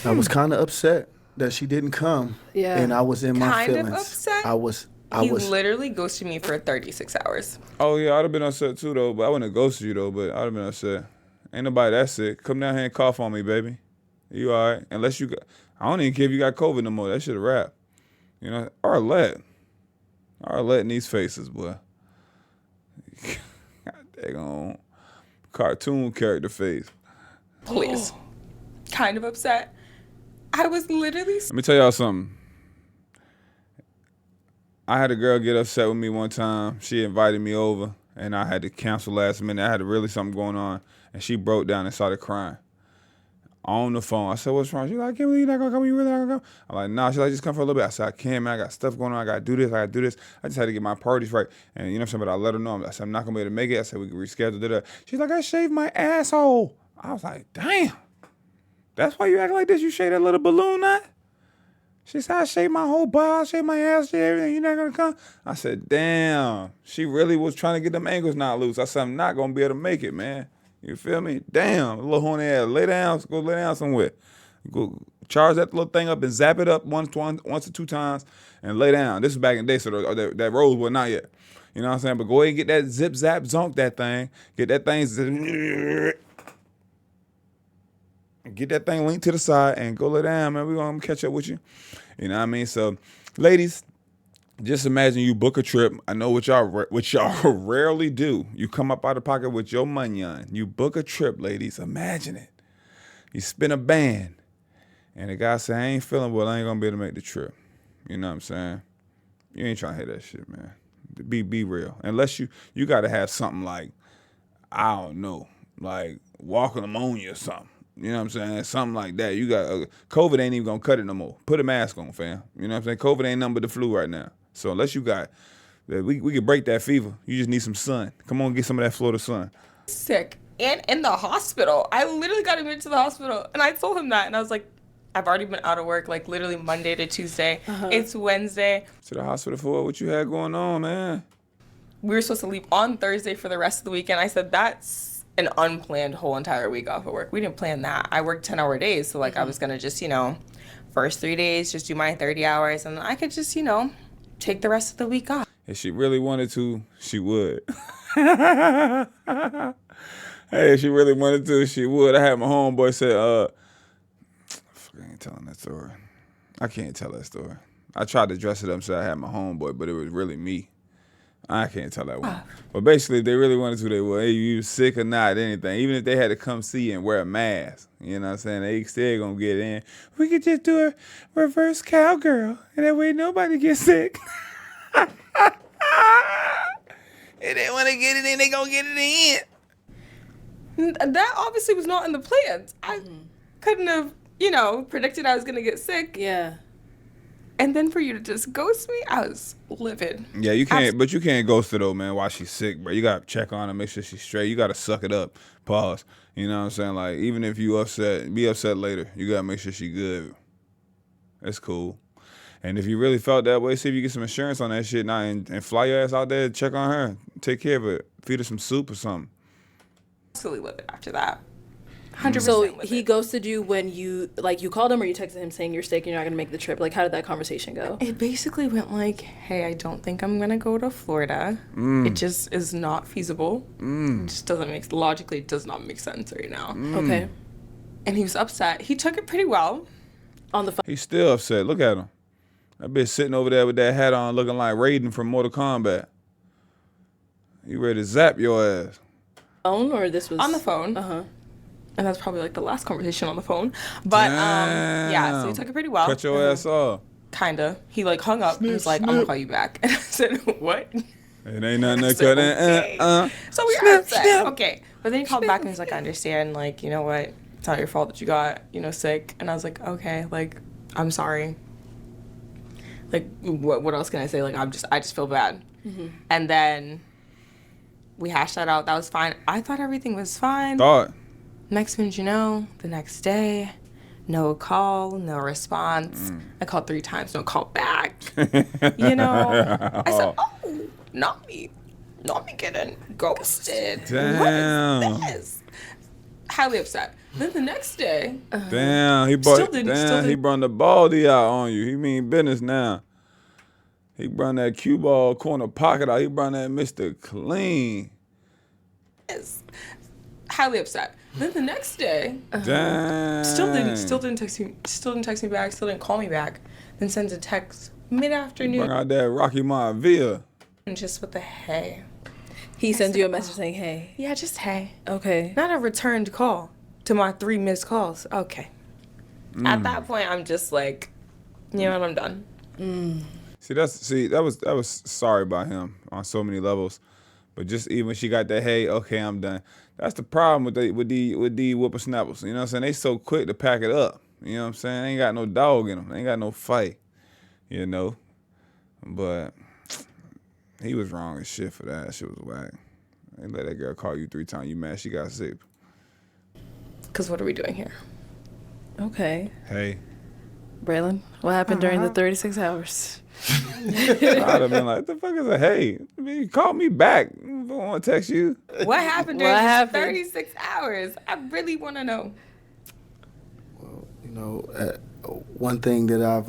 I was kind of upset that she didn't come. Yeah. And I was in my Kind of feelings. upset? I was. he literally ghosted me for 36 hours. Oh, yeah, I'd have been upset too, though. But I wouldn't have ghosted you, though. But I'd have been upset. Ain't nobody that sick. Come down here and cough on me, baby. You all right? Unless you got, I don't even care if you got COVID no more. That shit a wrap. You know? Arlette in these faces, boy. God daggone cartoon character face. Please. Kind of upset. I was literally Let me tell y'all something. I had a girl get upset with me one time. She invited me over, and I had to cancel last minute. I had really something going on, and she broke down and started crying on the phone. I said, what's wrong? She's like, I can't believe you're not going to come. You really not going to come? I'm like, nah. She's like, just come for a little bit. I said, I can't, man. I got stuff going on. I got to do this. I got to do this. I just had to get my priorities right. And you know what I'm saying? But I let her know. I said, I'm not going to be able to make it. I said, we can reschedule. Da-da. She's like, I shaved my asshole. I was like, damn. That's why you act like this? You shave that little balloon knot? She said, I shaved my whole body, I shaved my ass, shave everything. You're not going to come? I said, damn. She really was trying to get them ankles not loose. I said, I'm not going to be able to make it, man. You feel me? Damn. Little horny ass. Lay down. Go lay down somewhere. Go charge that little thing up and zap it up once or two times and lay down. This is back in the day, so that rose was not yet. You know what I'm saying? But go ahead and get that zip, zap, zonk that thing. Get that thing. get that thing linked to the side and go lay down, man. We're going to catch up with you. You know what I mean? So, ladies, just imagine you book a trip. I know what y'all rarely do. You come up out of pocket with your money on. You book a trip, ladies. Imagine it. You spin a band. And the guy say, I ain't feeling well. I ain't going to be able to make the trip. You know what I'm saying? You ain't trying to hear that shit, man. Be real. Unless you got to have something like, I don't know, like walking pneumonia or something. You know what I'm saying? Something like that. You got COVID ain't even gonna cut it no more. Put a mask on, fam. You know what I'm saying? COVID ain't nothing but the flu right now. So unless you got, we can break that fever. You just need some sun. Come on, get some of that Florida sun. Sick and in the hospital. I literally got admitted to the hospital, and I told him that, and I was like, I've already been out of work like literally Monday to Tuesday. It's Wednesday. To the hospital for what you had going on, man. We were supposed to leave on Thursday for the rest of the weekend. I said, that's an unplanned whole entire week off of work. We didn't plan that. I worked 10-hour days, so like I was gonna just, first 3 days, just do my 30 hours, and I could just, take the rest of the week off. If she really wanted to, she would. Hey, if she really wanted to, she would. I had my homeboy say, I ain't telling that story. I can't tell that story. I tried to dress it up and say I had my homeboy, but it was really me. I can't tell that one. But basically, if they really wanted to, they would. Hey, you sick or not, anything. Even if they had to come see you and wear a mask, you know what I'm saying? They still gonna get in. We could just do a reverse cowgirl, and that way nobody gets sick. If they want to get it in, they gonna get it in. That obviously was not in the plans. I couldn't have, predicted I was gonna get sick. Yeah. And then for you to just ghost me, I was livid. Yeah, you can't, but you can't ghost her though, man, while she's sick, bro. You gotta check on her, make sure she's straight. You gotta suck it up. Pause. You know what I'm saying? Like, even if you upset, be upset later. You gotta make sure she good. That's cool. And if you really felt that way, see if you get some insurance on that shit now and fly your ass out there, check on her, take care of it, feed her some soup or something. Absolutely livid after that. 100%. So he ghosted you when you called him or you texted him saying you're sick and you're not gonna make the trip. Like, how did that conversation go? It basically went like, hey, I don't think I'm gonna go to Florida. It just is not feasible. It just logically does not make sense right now. Okay. And he was upset. He took it pretty well. On the phone. He's still upset. Look at him. That bitch sitting over there with that hat on looking like Raiden from Mortal Kombat. He ready to zap your ass. Or this was On the phone. And that's probably like the last conversation on the phone. But yeah, so he took it pretty well. Cut your ass off. Kinda. He like hung up and was like, I'm gonna call you back. And I said, what? It ain't nothing to said, cut in. okay. So we were upset. Okay. But then he called back and was like, I understand, like, you know what? It's not your fault that you got, sick. And I was like, okay, like, I'm sorry. Like, what else can I say? Like, I just feel bad. And then we hashed that out. That was fine. I thought everything was fine. Next minute, the next day, no call, no response. I called 3 times, no call back. I said, oh, not me getting ghosted. Damn. What is this? Highly upset. Then the next day, damn, he brought the baldy out on you. He mean business now. He brought that cue ball corner pocket out. He brought that Mr. Clean. Highly upset. Then the next day, damn, still didn't text me back, still didn't call me back. Then sends a text mid-afternoon. Bring out that Rocky Monteville. And just with the hey. He sends you a message saying, hey. Yeah, just hey. Okay. Not a returned call to my 3 missed calls. Okay. At that point, I'm just like, you know what, I'm done. See, that was sorry about him on so many levels. But just even when she got that, hey, okay, I'm done. That's the problem with the whippersnappers. You know what I'm saying? They so quick to pack it up. You know what I'm saying? They ain't got no dog in them. They ain't got no fight. But he was wrong as shit for that. That shit was whack. They let that girl call you 3 times. You mad she got sick. Because what are we doing here? Okay. Hey. Braylon, what happened during the 36 hours? I'd have been like, what the fuck is a hey? I mean, you called me back. I don't want to text you. What happened during these 36 hours? I really want to know. Well, one thing that I've,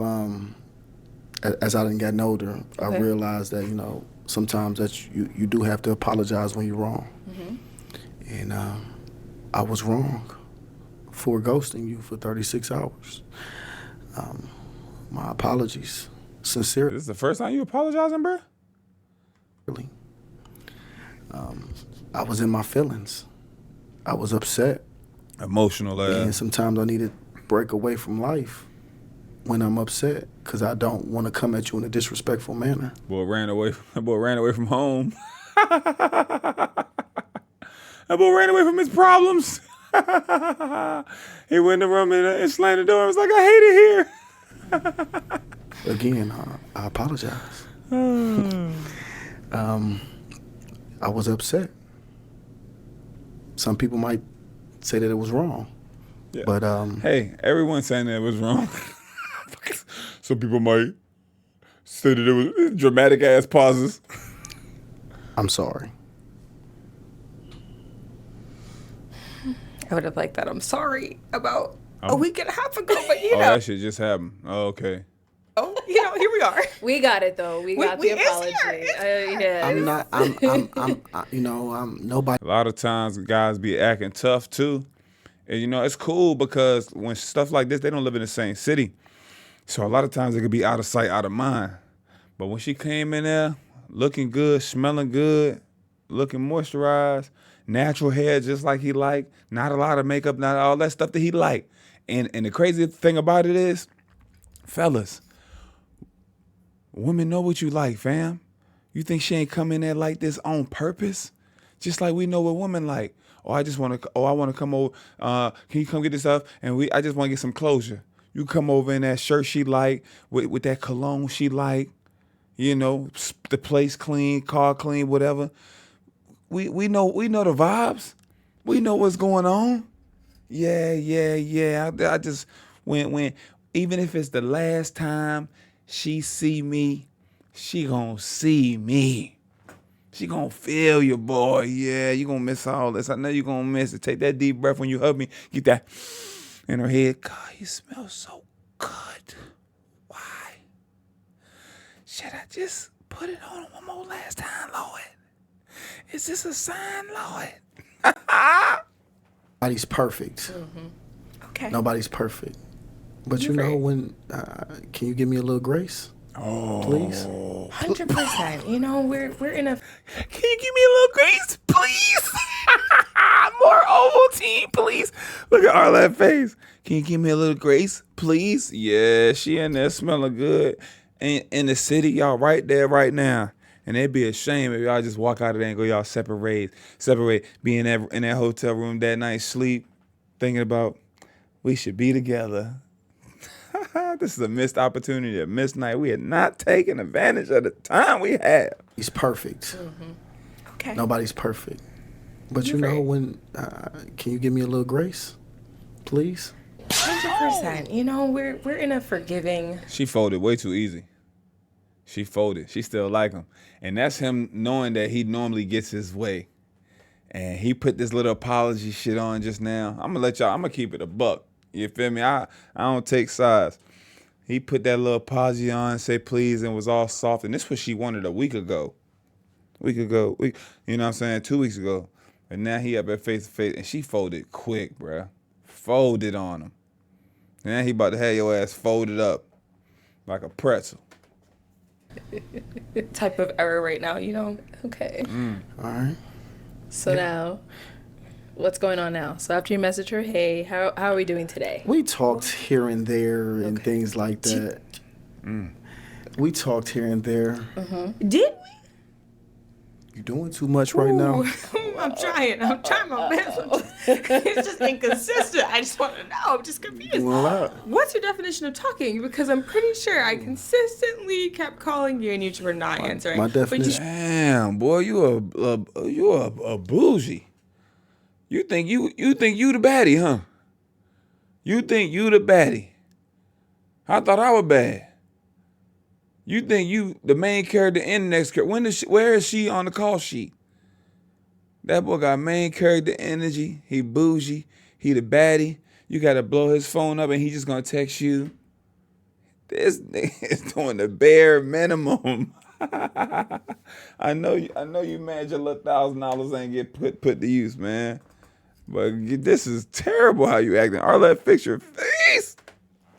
as I done gotten older, I realized that, sometimes that you do have to apologize when you're wrong. And I was wrong for ghosting you for 36 hours. My apologies. Sincerely. This is the first time you apologizing, bro? I was in my feelings. I was upset. Emotional, And sometimes I need to break away from life when I'm upset because I don't want to come at you in a disrespectful manner. Boy ran away from home. That boy ran away from his problems. He went in the room and slammed the door and was like, I hate it here. Again, I apologize. I was upset. Some people might say that it was wrong. Yeah. But hey, everyone's saying that it was wrong. Some people might say that it was dramatic ass pauses. I'm sorry. I would have liked that. I'm sorry about a week and a half ago, but you Oh, know. that shit just happened. Oh, okay. Oh, you know, here we are. We got it though. We got the it's apology. here. Yeah. I'm not. I'm nobody. A lot of times guys be acting tough too. And you know, it's cool because when stuff like this, they don't live in the same city. So a lot of times it could be out of sight, out of mind. But when she came in there looking good, smelling good, looking moisturized, natural hair just like he liked, not a lot of makeup, not all that stuff that he liked. And the crazy thing about it is, fellas, women know what you like, fam. You think she ain't come in there like this on purpose? Just like we know what women like. Oh, I want to come over. Can you come get this stuff? And I just want to get some closure. You come over in that shirt she like, with that cologne she like, you know, the place clean, car clean, whatever. We know the vibes. We know what's going on. Yeah. I just when even if it's the last time she see me, she gonna see me. She gonna feel you, boy. Yeah, you gonna miss all this. I know you gonna miss it. Take that deep breath when you hug me. Get that in her head. God, you smell so good. Why? Should I just put it on one more last time, Lord? Is this a sign, Lord? Nobody's perfect. Okay. Nobody's perfect. But you know when? Can you give me a little grace? Oh, please. 100%. You know, we're in a. Can you give me a little grace, please? More Ovaltine, please. Look at Arlett's face. Can you give me a little grace, please? Yeah, she in there smelling good. And in the city, y'all right there right now. And it'd be a shame if y'all just walk out of there and go y'all separate, be in that hotel room that night, sleep, thinking about we should be together. This is a missed opportunity, a missed night. We had not taken advantage of the time we had. He's perfect. Okay. Nobody's perfect. But you know when? Can you give me a little grace, please? 100%. You know, we're in a forgiving. She folded way too easy. She folded. She still like him. And that's him knowing that he normally gets his way. And he put this little apology shit on just now. I'm going to keep it a buck. You feel me? I don't take sides. He put that little apology on, say please, and was all soft. And this was she wanted a week ago. You know what I'm saying? 2 weeks ago. And now he up at face to face. And she folded quick, bruh. Folded on him. Now he about to have your ass folded up like a pretzel. Type of error right now, you know? Okay. All right. So now, what's going on now? So after you message her, hey, how are we doing today? We talked here and there and things like that. We talked here and there. Did we? You doing too much right now? I'm trying my best. It's just inconsistent. I just want to know. I'm just confused. Doing a lot. What's your definition of talking? Because I'm pretty sure I consistently kept calling you and you were not answering. My But you- definition. Damn, boy, you a bougie. You think you the baddie, huh? You think you the baddie? I thought I was bad. You think you the main character in the next character? Where is she on the call sheet? That boy got main character energy. He bougie. He the baddie. You gotta blow his phone up and he just gonna text you. This nigga is doing the bare minimum. I know you mad your little $1,000 ain't get put to use, man. But this is terrible how you acting. Arlette, fix your face.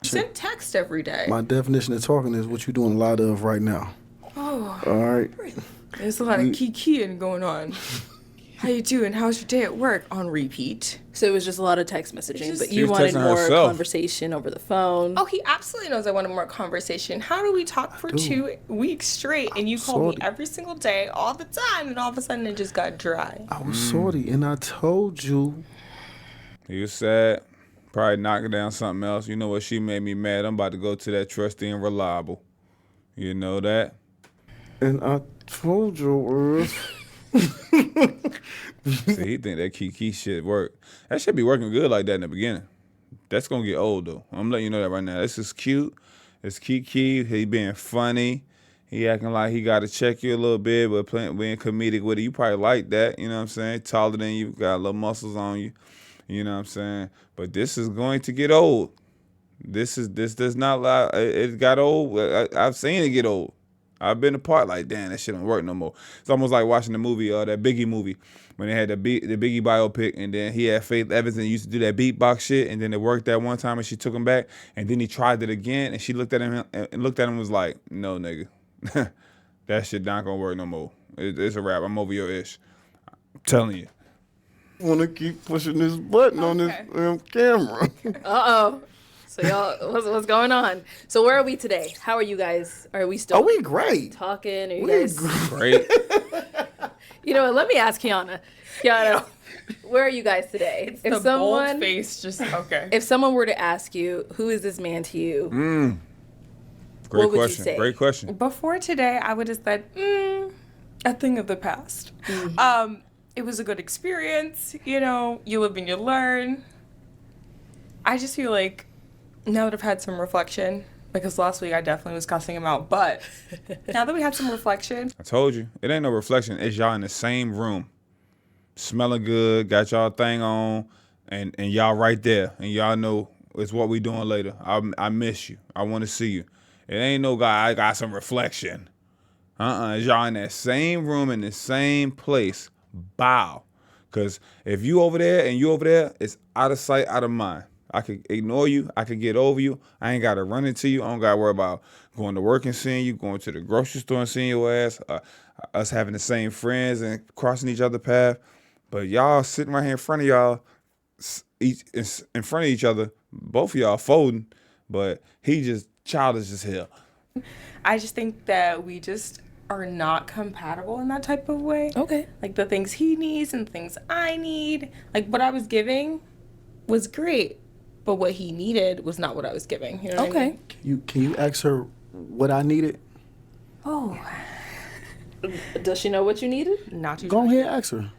Send text every day. My definition of talking is what you're doing a lot of right now. Oh, All right. there's a lot of kikiing going on. How you doing? How's your day at work? On repeat. So it was just a lot of text messaging, just- but She you was wanted texting more herself. conversation over the phone. Oh, he absolutely knows I wanted more conversation. How do we talk for 2 weeks straight and you call me sorry. every single day, all the time, and all of a sudden it just got dry? I was salty, and I told you. He was sad. Probably knocking down something else. You know what? She made me mad. I'm about to go to that trusty and reliable. You know that? And I told you. See, he think that Kiki shit work. That should be working good like that in the beginning. That's gonna get old though. I'm letting you know that right now. This is cute. It's Kiki. He being funny. He acting like he got to check you a little bit, but being comedic with it. You probably like that. You know what I'm saying? Taller than you, got little muscles on you. You know what I'm saying? But this is going to get old. This does not lie. It got old. I've seen it get old. I've been a part like, damn, that shit don't work no more. It's almost like watching the movie, that Biggie movie, when they had the Biggie biopic, and then he had Faith Evans and used to do that beatbox shit, and then it worked that one time, and she took him back, and then he tried it again, and she looked at him and was like, no, nigga, that shit not gonna work no more. It's a wrap. I'm over your ish. I'm telling you. Want to keep pushing this button on this camera. Uh-oh. So y'all, what's going on? So where are we today? How are you guys? Are we still Oh, we great. talking? Are you We guys? Great. You know what? Let me ask Kiana. Kiana, where are you guys today? The bold face just, okay. If someone were to ask you, who is this man to you? Great What would you question. say? Great question. Before today, I would have said, a thing of the past. It was a good experience. You know, you live and you learn. I just feel like now that I've had some reflection, because last week I definitely was cussing him out, but now that we had some reflection. I told you. It ain't no reflection. It's y'all in the same room. Smelling good, got y'all thing on, and y'all right there. And y'all know it's what we doing later. I miss you. I want to see you. It ain't no guy, I got some reflection. It's y'all in that same room, in the same place. Bow. Because if you over there and you over there, it's out of sight, out of mind. I could ignore you. I could get over you. I ain't got to run into you. I don't got to worry about going to work and seeing you, going to the grocery store and seeing your ass, us having the same friends and crossing each other's path. But y'all sitting right here in front of y'all, in front of each other, both of y'all folding, but he just childish as hell. I just think that we just are not compatible in that type of way. Okay. Like the things he needs and things I need. Like what I was giving was great, but what he needed was not what I was giving. You know what I Okay. mean? Can you ask her what I needed? Oh, Does she know what you needed? not too Go much. ahead, ask her.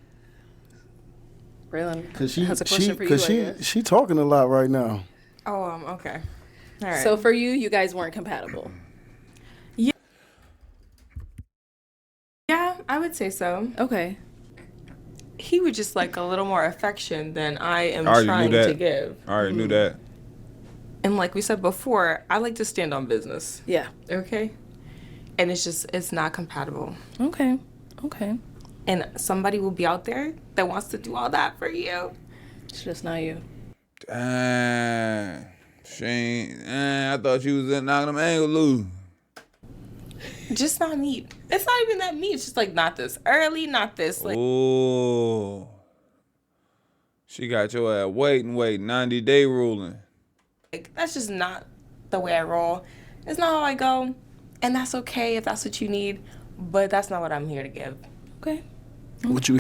Braylon Cause she has a question for you. I guess. she talking a lot right now. Oh, okay. All right. So for you guys weren't compatible. Yeah, I would say so. Okay. He would just like a little more affection than I am I already trying knew that. to give. I already knew that. And like we said before, I like to stand on business. Yeah. Okay? And it's not compatible. Okay. Okay. And somebody will be out there that wants to do all that for you. It's just not you. Dang. She ain't, I thought you was knocking them angles loose. Just not meat. It's not even that meat. It's just like not this early, not this like. Ooh. She got your ass waiting, 90-day ruling. Like, that's just not the way I roll. It's not how I go. And that's okay if that's what you need. But that's not what I'm here to give. Okay. What you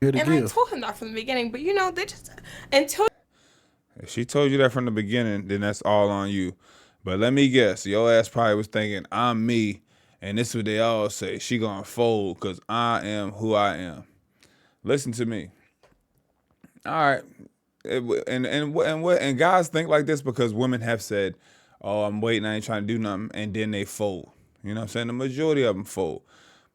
here to And I give? told him that from the beginning. But you know, they just until If she told you that from the beginning, then that's all on you. But let me guess, your ass probably was thinking, I'm me, and this is what they all say. She gonna fold because I am who I am. Listen to me. All right. And guys think like this because women have said, oh, I'm waiting, I ain't trying to do nothing, and then they fold. You know what I'm saying? The majority of them fold.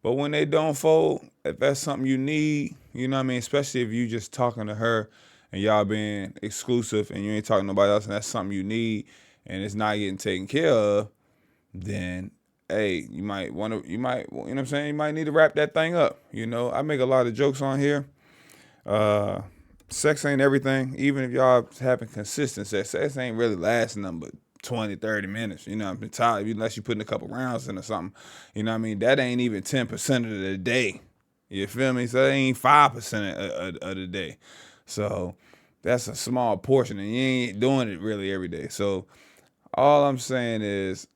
But when they don't fold, if that's something you need, you know what I mean? Especially if you just talking to her and y'all being exclusive and you ain't talking to nobody else and that's something you need and it's not getting taken care of, then hey, you might, you know what I'm saying? You might need to wrap that thing up. You know, I make a lot of jokes on here. Sex ain't everything. Even if y'all having consistent sex ain't really lasting nothing but 20, 30 minutes. You know, I'm tired unless you putting a couple rounds in or something. You know what I mean? That ain't even 10% of the day. You feel me? So that ain't 5% of the day. So that's a small portion, and you ain't doing it really every day. So all I'm saying is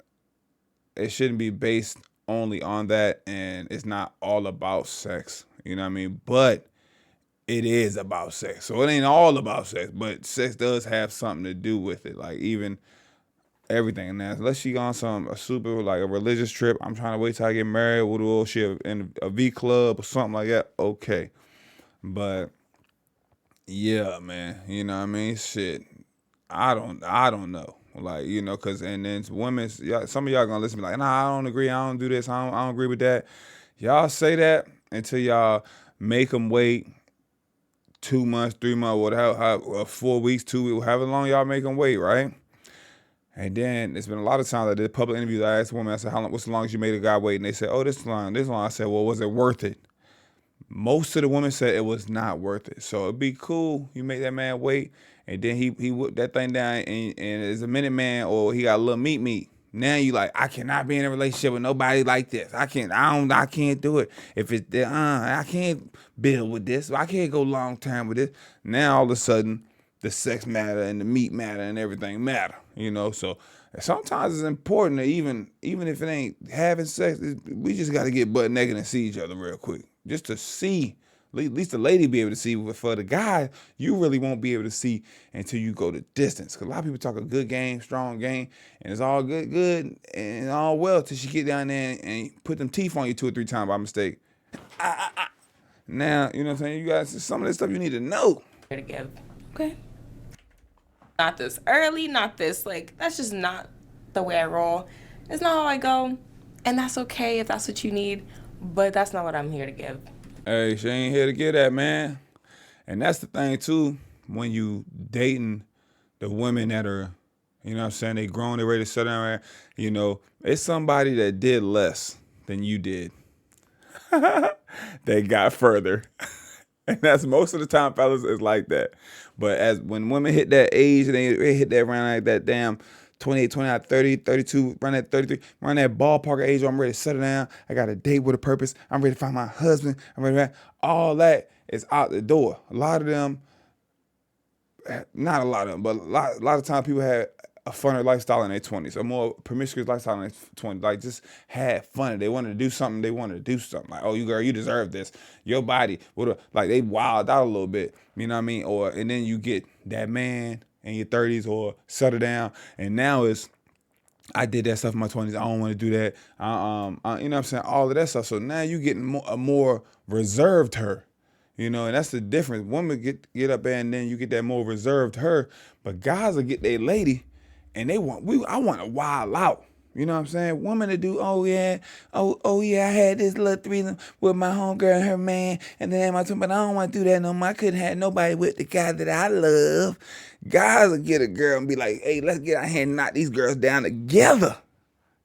it shouldn't be based only on that, and it's not all about sex. You know what I mean? But it is about sex. So it ain't all about sex, but sex does have something to do with it. Like even everything. Now, unless she on a super like a religious trip, I'm trying to wait till I get married with a little shit in a V club or something like that. Okay. But yeah, man, you know what I mean? Shit. I don't know. Like, you know, cause and then women, some of y'all gonna listen to me like, nah, I don't agree. I don't do this. I don't agree with that. Y'all say that until y'all make them wait 2 months, 3 months, whatever, 4 weeks, 2 weeks, however long y'all make them wait, right? And then there's been a lot of times I did public interviews. I asked a woman, I said, what's the longest you made a guy wait? And they said, oh, this long. I said, well, was it worth it? Most of the women said it was not worth it. So it'd be cool. You make that man wait, and then he whipped that thing down, and as a minute man, or he got a little meat. Now you like, I cannot be in a relationship with nobody like this. I can't do it. If it's I can't build with this. I can't go long term with this. Now all of a sudden, the sex matter and the meat matter and everything matter. You know, so sometimes it's important to even if it ain't having sex, we just got to get butt naked and see each other real quick, just to see. At least the lady be able to see. But for the guy, you really won't be able to see until you go the distance. Because a lot of people talk a good game, strong game, and it's all good, and all well till she get down there and put them teeth on you 2 or 3 times by mistake. Now, you know what I'm saying? You guys, some of this stuff you need to know. To give. Okay. Not this early, not this, like, that's just not the way I roll. It's not how I go, and that's okay if that's what you need, but that's not what I'm here to give. Hey, she ain't here to get that, man. And that's the thing, too, when you dating the women that are, you know what I'm saying, they grown, they ready to settle down, you know, it's somebody that did less than you did. They got further. And that's most of the time, fellas, is like that. But as when women hit that age, and they hit that around like that damn 28, 29, 30, 32, around that 33, around that ballpark age where I'm ready to settle down. I got a date with a purpose. I'm ready to find my husband. I'm ready to all that is out the door. A lot of them, not a lot of them, but a lot of times people had a funner lifestyle in their 20s, a more promiscuous lifestyle in their 20s. Like, just had fun. They wanted to do something. Like, oh, you girl, you deserve this. Your body. Like, they wild out a little bit. You know what I mean? And then you get that man in your 30s or settle down. And now it's, I did that stuff in my 20s. I don't want to do that. You know what I'm saying? All of that stuff. So now you getting a more reserved her. You know, and that's the difference. Women get up there and then you get that more reserved her. But guys will get their lady and I want to wild out. You know what I'm saying? Women to do, oh yeah, I had this little threesome with my homegirl and her man, and then but I don't want to do that no more. I couldn't have nobody with the guy that I love. Guys will get a girl and be like, hey, let's get out here and knock these girls down together.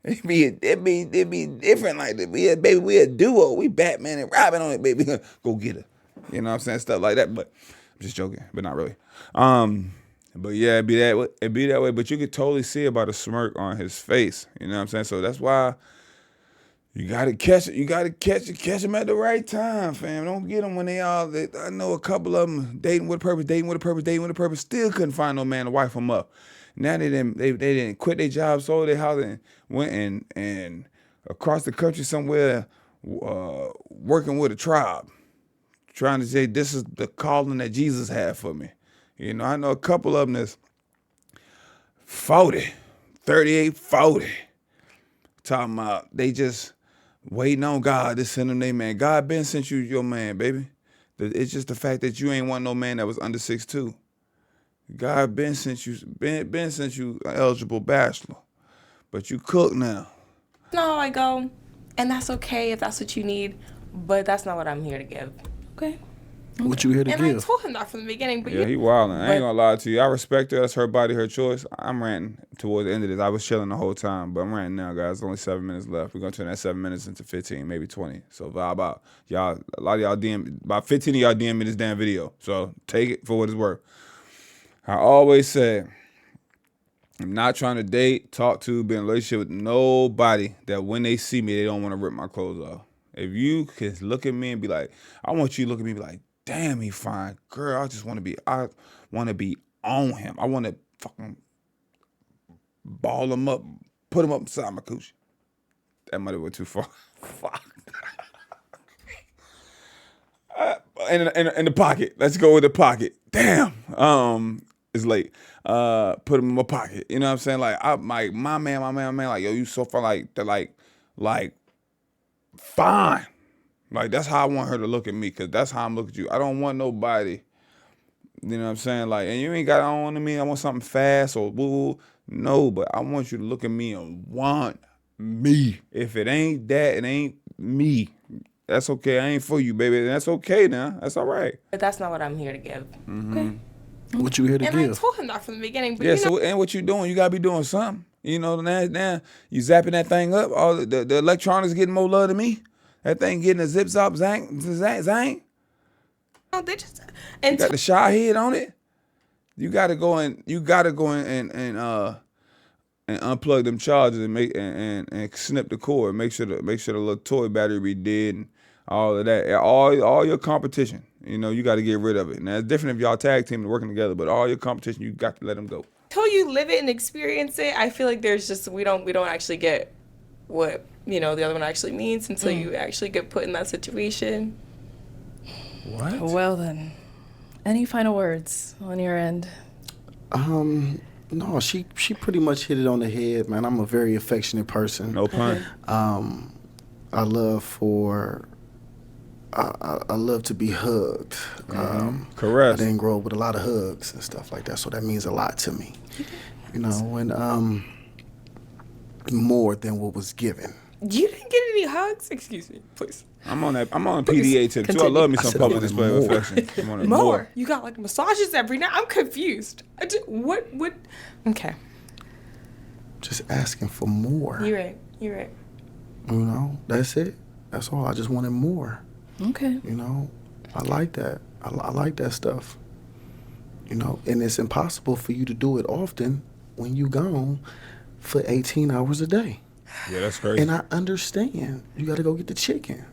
It'd be different like that. We a duo. We Batman and Robin on it, baby. Go get her. You know what I'm saying? Stuff like that. But I'm just joking, but not really. But yeah, it'd be that way. But you could totally see it by the smirk on his face. You know what I'm saying? So that's why you gotta catch it. You gotta catch them at the right time, fam. Don't get them when I know a couple of them dating with a purpose, still couldn't find no man to wife them up. Now they didn't quit their job, sold their house, and went and across the country somewhere, working with a tribe, trying to say this is the calling that Jesus had for me. You know, I know a couple of them that's 40, 38, 40. Talking about they just waiting on God to send them their man. God been sent you your man, baby. It's just the fact that you ain't want no man that was under 6'2". God been sent you an eligible bachelor. But you cook now. That's not how I go, and that's okay if that's what you need, but that's not what I'm here to give. Okay. What you here to And I give? told him that from the beginning. But Yeah, he wildin'. I ain't gonna lie to you. I respect her. That's her body, her choice. I'm ranting towards the end of this. I was chilling the whole time, but I'm ranting now, guys. There's only 7 minutes left. We're gonna turn that 7 minutes into 15, maybe 20. So vibe out. Y'all, a lot of y'all DM, about 15 of y'all DM me this damn video. So take it for what it's worth. I always say, I'm not trying to date, talk to, be in a relationship with nobody that when they see me, they don't want to rip my clothes off. If you can look at me and be like, I want you to look at me and be like, damn, he fine. Girl, I want to be on him. I want to fucking ball him up, put him up inside my coochie. That might have went too far. Fuck. In the pocket. Let's go with the pocket. Damn. It's late. Put him in my pocket. You know what I'm saying? Like, my man, like, yo, you so far, like, they're like, fine. Like, that's how I want her to look at me, because that's how I'm looking at you. I don't want nobody, you know what I'm saying? Like, and you ain't got on to me, I want something fast or woo. No, but I want you to look at me and want me. If it ain't that, it ain't me. That's okay. I ain't for you, baby. That's okay now. That's all right. But that's not what I'm here to give. Okay. What you here to And I give? told him that from the beginning. But Yeah, you know, so, and what you doing? You got to be doing something. You know, now you zapping that thing up. All the electronics getting more love than me. That thing getting a zip zop zang. they just and Got the shy head on it. You gotta go and unplug them chargers and make and snip the cord. Make sure the little toy battery be dead and all of that. All your competition, you know, you got to get rid of it. Now it's different if y'all tag team and working together, but all your competition, you got to let them go. until you live it and experience it, I feel like there's just we don't actually get what the other one actually means until you actually get put in that situation. What? Well then, any final words on your end? No, she pretty much hit it on the head, man. I'm a very affectionate person. No pun. I love to be hugged. I Correct. didn't grow up with a lot of hugs and stuff like that, so that means a lot to me. You know, and more than what was given. You didn't get any hugs? Excuse me, please. I'm on PDA tip too. I love me some said public more. display of affection. I'm on it More. You got like massages every night. I'm confused. What? Okay. Just asking for more. You're right. You know, that's it. That's all. I just wanted more. Okay. You know, I like that. I like that stuff. You know, and it's impossible for you to do it often when you gone for 18 hours a day. Yeah, that's crazy. And I understand. You got to go get the chicken.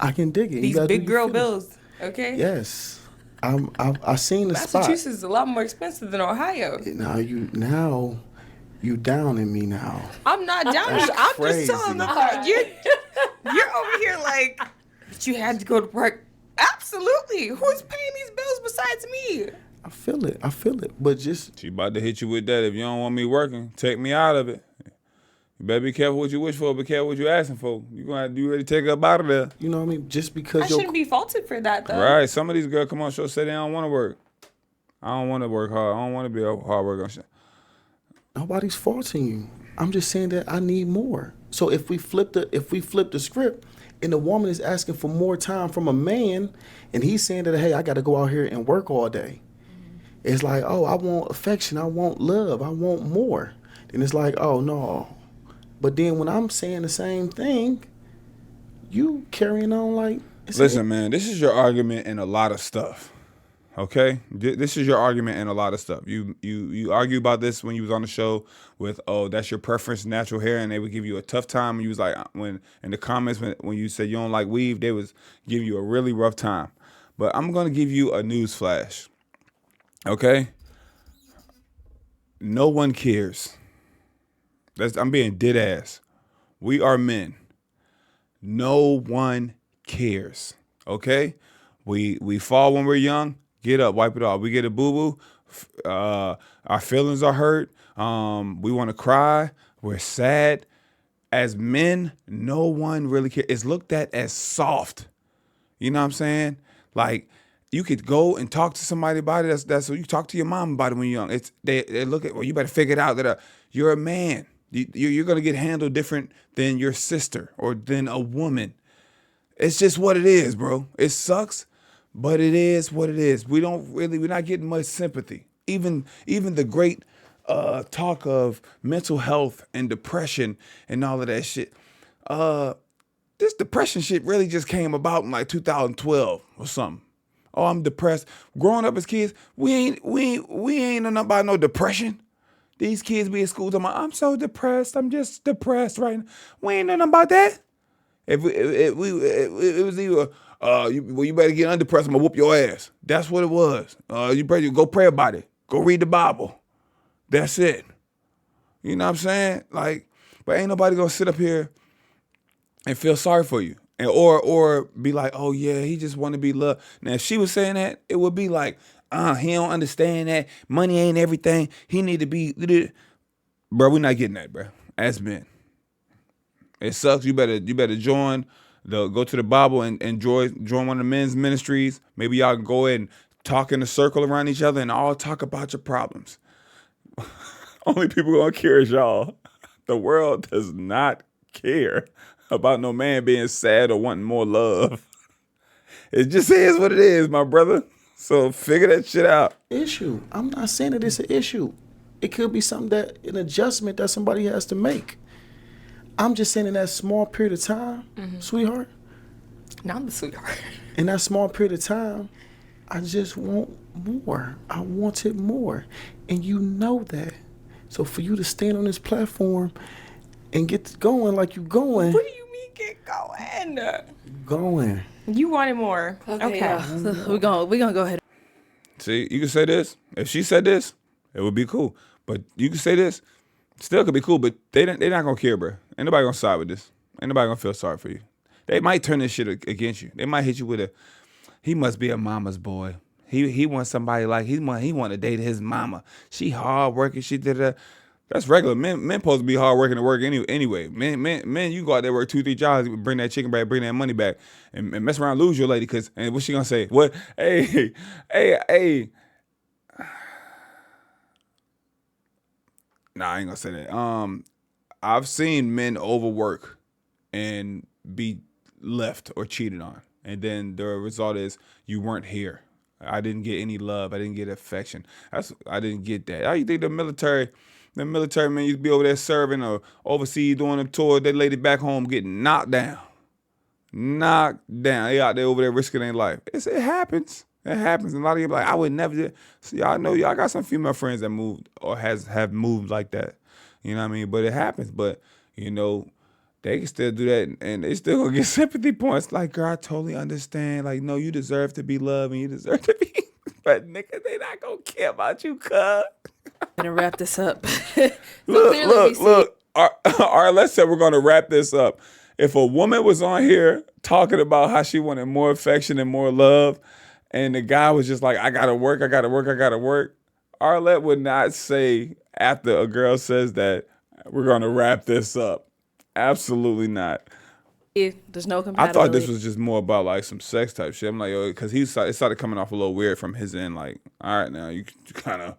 I can dig it. These big girl bills. Okay. Yes. I seen the spot. Massachusetts is a lot more expensive than Ohio. Now you down in me now. I'm not down. That's I'm crazy. just telling them like, you're over here like, but you had to go to work. Absolutely. Who's paying these bills besides me? I feel it. But just She about to hit you with that. If you don't want me working, take me out of it. You better be careful what you wish for. Be careful what you asking for. You gonna have to be ready to take her up out of there. you know what I mean. Just I because shouldn't be faulted for that though. Right. Some of these girls come on show say they don't want to work. I don't want to work hard. I don't want to be a hard worker on show. nobody's faulting you. I'm just saying that I need more. So if we flip the script and the woman is asking for more time from a man and he's saying that, hey, I got to go out here and work all day. It's like, oh, I want affection. I want love. I want more. Then it's like, oh, no. But then when I'm saying the same thing, you carrying on like... Listen, man, this is your argument in a lot of stuff. Okay? This is your argument in a lot of stuff. You argue about this when you was on the show with, oh, that's your preference, natural hair, and they would give you a tough time. And you was like, when in the comments, when you said you don't like weave, they was giving you a really rough time. But I'm going to give you a news flash. Okay? No one cares. I'm being dead ass. We are men. No one cares. Okay? We fall when we're young. Get up, wipe it off. We get a boo-boo. Our feelings are hurt. We want to cry. We're sad. As men, no one really cares. It's looked at as soft. You know what I'm saying? Like, you could go and talk to somebody about it. That's what you talk to your mom about it when you're young. They look at, well, you better figure it out that you're a man. You're going to get handled different than your sister or than a woman. It's just what it is, bro. It sucks, But it is what it is. We're not getting much sympathy. Even the great talk of mental health and depression and all of that shit. This depression shit really just came about in like 2012 or something. Oh, I'm depressed. Growing up as kids, we ain't nothing about no depression. These kids be at school talking about, I'm so depressed. I'm just depressed right now. We ain't nothing about that. If it was either, you better get undepressed, I'm gonna whoop your ass. That's what it was. You better go pray about it. Go read the Bible. That's it. You know what I'm saying? Like, but ain't nobody gonna sit up here and feel sorry for you. And or be like, oh yeah, he just want to be loved. Now, if she was saying that, it would be like, he don't understand that. Money ain't everything. He need to be, bro. We're not getting that, bro. As men, it sucks. You better go to the Bible and join one of the men's ministries. Maybe y'all can go ahead and talk in a circle around each other and all talk about your problems. Only people gonna care is y'all. The world does not care about no man being sad or wanting more love. It just is what it is, my brother. So figure that shit out. Issue. I'm not saying that it's an issue. It could be something an adjustment that somebody has to make. I'm just saying in that small period of time, sweetheart. Now I'm the sweetheart. In that small period of time, I just want more. I wanted more. And you know that. So for you to stand on this platform and get going like you going. What do you mean get going? Going. You wanted more. Okay. Yeah. So we're gonna go ahead. See, you can say this. If she said this, it would be cool. But you can say this, still could be cool, but they're not gonna care, bro. Ain't nobody gonna side with this. Ain't nobody gonna feel sorry for you. They might turn this shit against you. They might hit you with he must be a mama's boy. He wants somebody like he want to date his mama. She hard working. She did that. That's regular. Men supposed to be hard working to work anyway. Men, you go out there work 2-3 jobs, bring that chicken back, bring that money back, and mess around, lose your lady. And what's she gonna say? What? Hey. Nah, I ain't gonna say that. I've seen men overwork and be left or cheated on, and then the result is you weren't here. I didn't get any love. I didn't get affection. I didn't get that. How you think the military men used to be over there serving or overseas doing a tour? They lady back home getting knocked down. They out there over there risking their life. It happens. It happens. And a lot of you be like, I would never do. See, I know y'all got some female friends that moved or have moved like that. You know what I mean? But it happens. But, you know, they can still do that and they still gonna get sympathy points. Like, girl, I totally understand. Like, no, you deserve to be loved and you deserve to be. But, nigga, they not gonna care about you, cuz. Gonna wrap this up. Look. Let's say we're gonna wrap this up. If a woman was on here talking about how she wanted more affection and more love, and the guy was just like, I gotta work, Arlette would not say after a girl says that, we're gonna wrap this up. Absolutely not. There's no compatibility. I thought this was just more about like some sex type shit. I'm like, yo, because it started coming off a little weird from his end. Like, all right, now you kind of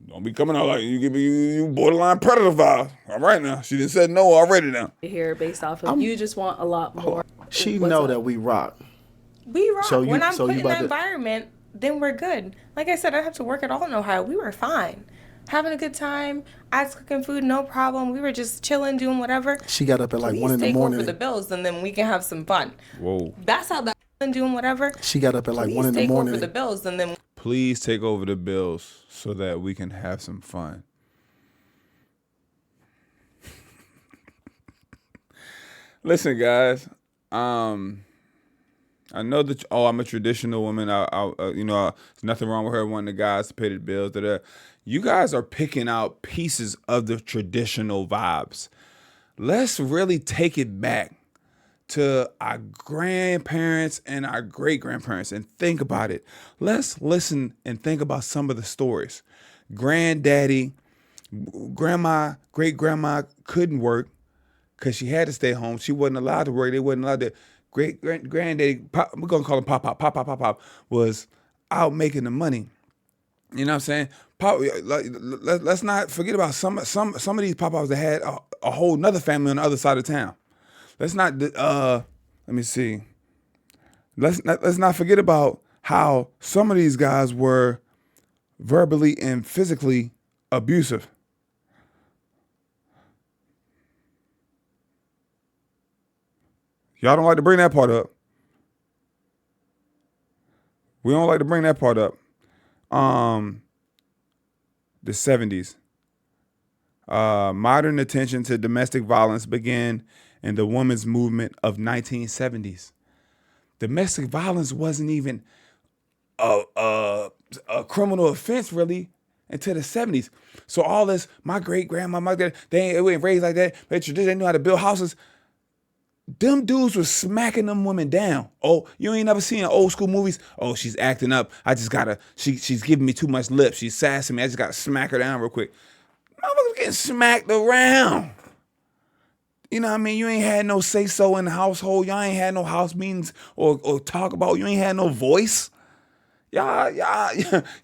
don't be coming out like you give me you borderline predator vibe. All right, now she just said no already. Now here based off of you just want a lot more. She What's know up? that we rock. We rock. So when I'm so put you in that about to- environment, then we're good. Like I said, I have to work it all in Ohio. We were fine. Having a good time. I was cooking food, no problem. We were just chilling, doing whatever. She got up at like Please 1 in the take morning. over the bills, and then we can have some fun. whoa. That's how that doing whatever. She got up at like Please 1 in the take morning. over the bills, and then Please take over the bills so that we can have some fun. Listen, guys. I know that. I'm a traditional woman. There's nothing wrong with her wanting the guys to pay the bills. You guys are picking out pieces of the traditional vibes. Let's really take it back to our grandparents and our great-grandparents and think about it. Let's listen and think about some of the stories. Granddaddy, grandma, great-grandma couldn't work because she had to stay home. She wasn't allowed to work. They wasn't allowed to. Granddaddy, we're going to call him Pop, was out making the money. You know what I'm saying? Pop, let's not forget about some of these Pop-Pops that had a whole nother family on the other side of town. Let's not, let me see. let's not forget about how some of these guys were verbally and physically abusive. Y'all don't like to bring that part up. We don't like to bring that part up. The 70s. Modern attention to domestic violence began in the women's movement of 1970s. Domestic violence wasn't even a criminal offense really until the 70s. So all this, my great grandma, my dad, they ain't raised like that. They knew how to build houses. Them dudes was smacking them women down. Oh, you ain't never seen old school movies? Oh, she's acting up. I just gotta, she's giving me too much lip. She's sassing me. I just gotta smack her down real quick. Motherfuckers getting smacked around. You know what I mean? You ain't had no say-so in the household. Y'all ain't had no house meetings or talk about. You ain't had no voice. Y'all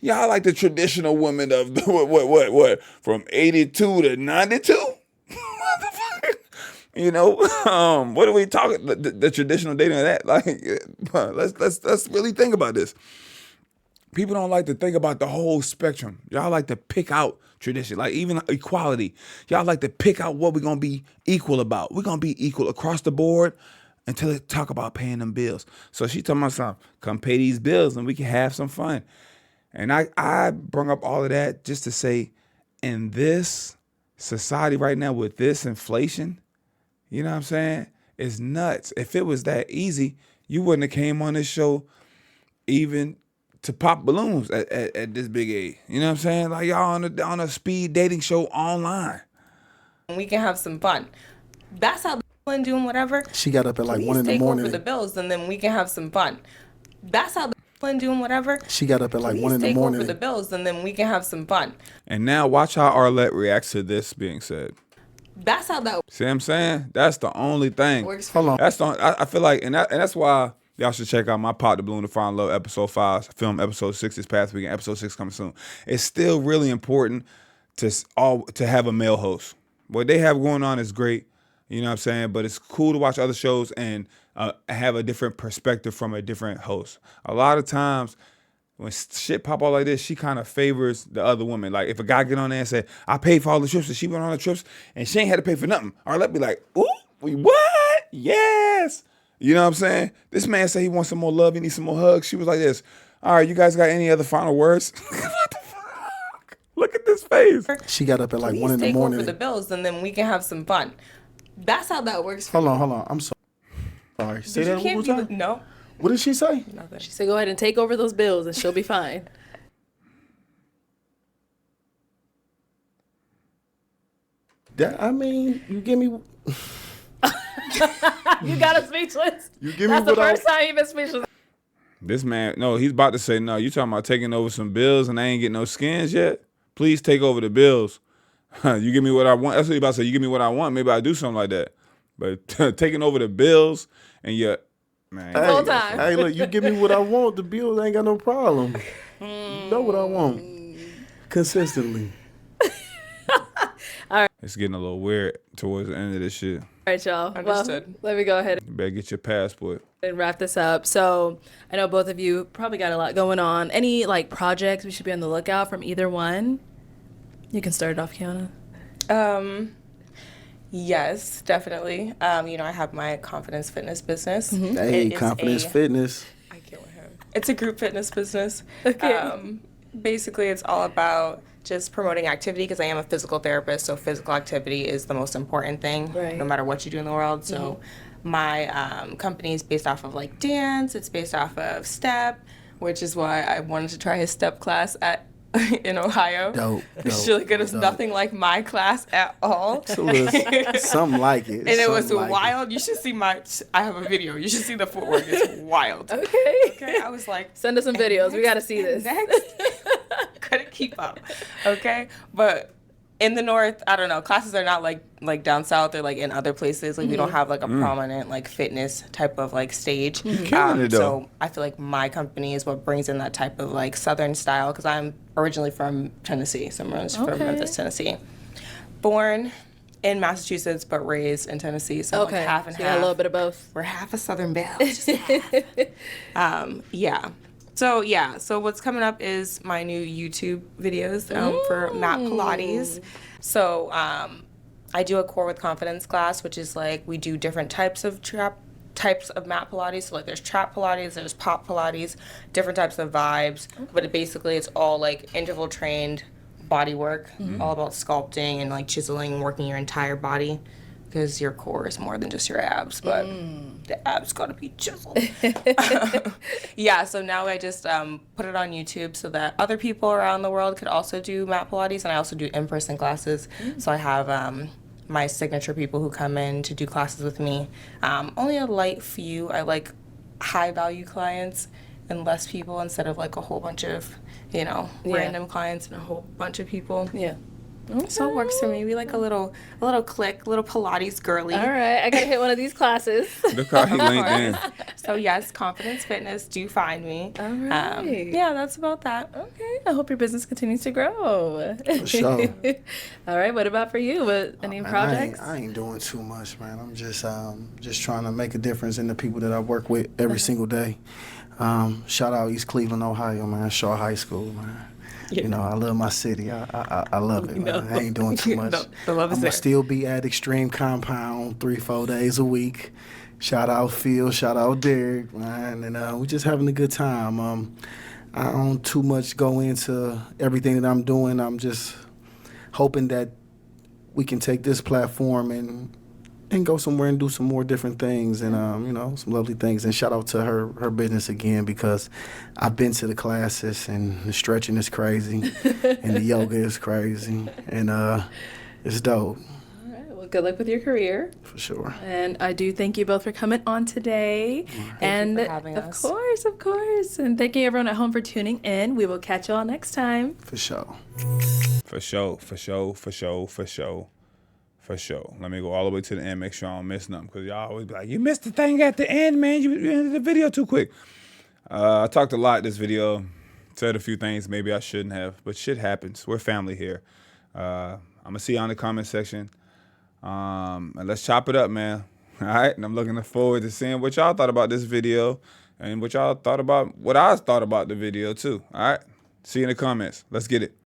like the traditional women of what? From 82 to 92? Motherfucker. You know, what are we talking? The traditional dating of that? Like, let's really think about this. People don't like to think about the whole spectrum. Y'all like to pick out tradition, like even equality. Y'all like to pick out what we're gonna be equal about. We're gonna be equal across the board until they talk about paying them bills. So she told my son, come pay these bills and we can have some fun. And I bring up all of that just to say, in this society right now with this inflation, you know what I'm saying? It's nuts. If it was that easy, you wouldn't have came on this show even to pop balloons at this big age. You know what I'm saying? Like y'all on a speed dating show online. We can have some fun. That's how and doing whatever. She got up at like Please 1 in the take morning. over the bills and then we can have some fun. That's how and doing whatever. She got up at like Please 1 in the take morning. over the bills and then we can have some fun. And now watch how Arlette reacts to this being said. That's how that See what I'm saying? That's the only thing. works. Hold on. That's the I feel like, and that's why y'all should check out my Pop the Balloon to Find Love episode 5, film episode 6 this past weekend. Episode 6 coming soon. It's still really important to have a male host. What they have going on is great. You know what I'm saying? But it's cool to watch other shows and have a different perspective from a different host. A lot of times when shit pop out like this, she kind of favors the other woman. Like if a guy get on there and say, I paid for all the trips and she went on the trips and she ain't had to pay for nothing. Arlette be like, ooh, what? Yes. You know what I'm saying? This man said he wants some more love. He needs some more hugs. She was like this. All right, you guys got any other final words? What the fuck? Look at this face. She got up at like Please 1 in the take morning. over the bills and then we can have some fun. That's how that works. Hold on. I'm sorry. Say that one more time. No. What did she say? Nothing. She said, go ahead and take over those bills and she'll be fine. I mean, you give me. You got us speechless. You give me That's the what I- first time you've been speechless. This man, no, he's about to say, no, you talking about taking over some bills and I ain't getting no skins yet? Please take over the bills. You give me what I want. That's what he about to say. You give me what I want. Maybe I do something like that. But taking over the bills and man. Full time. Hey, look, you give me what I want. The bills ain't got no problem. You know what I want. Consistently. It's getting a little weird towards the end of this shit. All right, y'all. Understood. Well, let me go ahead You better get your passport. and wrap this up. So I know both of you probably got a lot going on. Any like projects we should be on the lookout from either one? You can start it off, Kiana. Yes, definitely. I have my confidence fitness business. Hey, It is confidence a- fitness. I get with him. It's a group fitness business. Okay. Basically, it's all about just promoting activity because I am a physical therapist, so physical activity is the most important thing, Right. no matter what you do in the world. So my company is based off of like dance. It's based off of step, which is why I wanted to try his step class in Ohio. Dope. It's really good. It's nothing like my class at all. Something like it. And it was Something like wild. You should see I have a video. You should see the footwork. It's wild. Okay. Okay, I was like, Send us some videos. We got to see this. next. Couldn't keep up. Okay, but in the north, I don't know. Classes are not like down south or like in other places. Like we don't have like a prominent like fitness type of like stage. Killing it, though. So I feel like my company is what brings in that type of like southern style because I'm originally from Tennessee. So I'm originally from Okay. Memphis, Tennessee. Born in Massachusetts, but raised in Tennessee. So Okay. like half and So half. a little bit of both. We're half a Southern Belle. Just half. Yeah. So what's coming up is my new YouTube videos for Mat Pilates. So I do a Core with Confidence class, which is like we do different types of Mat Pilates. So like there's trap Pilates, there's pop Pilates, different types of vibes. But it's all like interval trained body work, all about sculpting and like chiseling, working your entire body, because your core is more than just your abs, but the abs gotta be chiseled. Yeah, so now I just put it on YouTube so that other people around the world could also do Mat Pilates, and I also do in-person classes. So I have my signature people who come in to do classes with me. Only a light few. I like high value clients and less people instead of like a whole bunch of, random clients and a whole bunch of people. Yeah. So it works for me. We like a little clique, little Pilates girly. All right. I got to hit one of these classes. Look how he linked in. So yes, Confidence Fitness, do find me. All right. Yeah, that's about that. Okay. I hope your business continues to grow. For sure. All right. What about for you? Any Man, projects? I ain't doing too much, man. I'm just trying to make a difference in the people that I work with every single day. Shout out East Cleveland, Ohio, man. Shaw High School, man. Yeah. I love my city. I love it, man. I ain't doing too much. The love is I'm there. gonna still be at Extreme Compound 3-4 days a week. Shout out Phil, shout out Derek, man. And we just having a good time. I don't too much go into everything that I'm doing. I'm just hoping that we can take this platform and go somewhere and do some more different things and some lovely things. And shout out to her business again, because I've been to the classes and the stretching is crazy and the yoga is crazy and it's dope. All right. Well, good luck with your career. For sure. And I do thank you both for coming on today. Thank you for having us. Of course. And thank you everyone at home for tuning in. We will catch you all next time. For sure. For sure. Let me go all the way to the end, make sure I don't miss nothing, because y'all always be like, you missed the thing at the end, man. You ended the video too quick. I talked a lot this video, said a few things maybe I shouldn't have, but shit happens. We're family here. I'm going to see you in the comment section. And let's chop it up, man. All right? And I'm looking forward to seeing what y'all thought about this video and what y'all thought about what I thought about the video, too. All right? See you in the comments. Let's get it.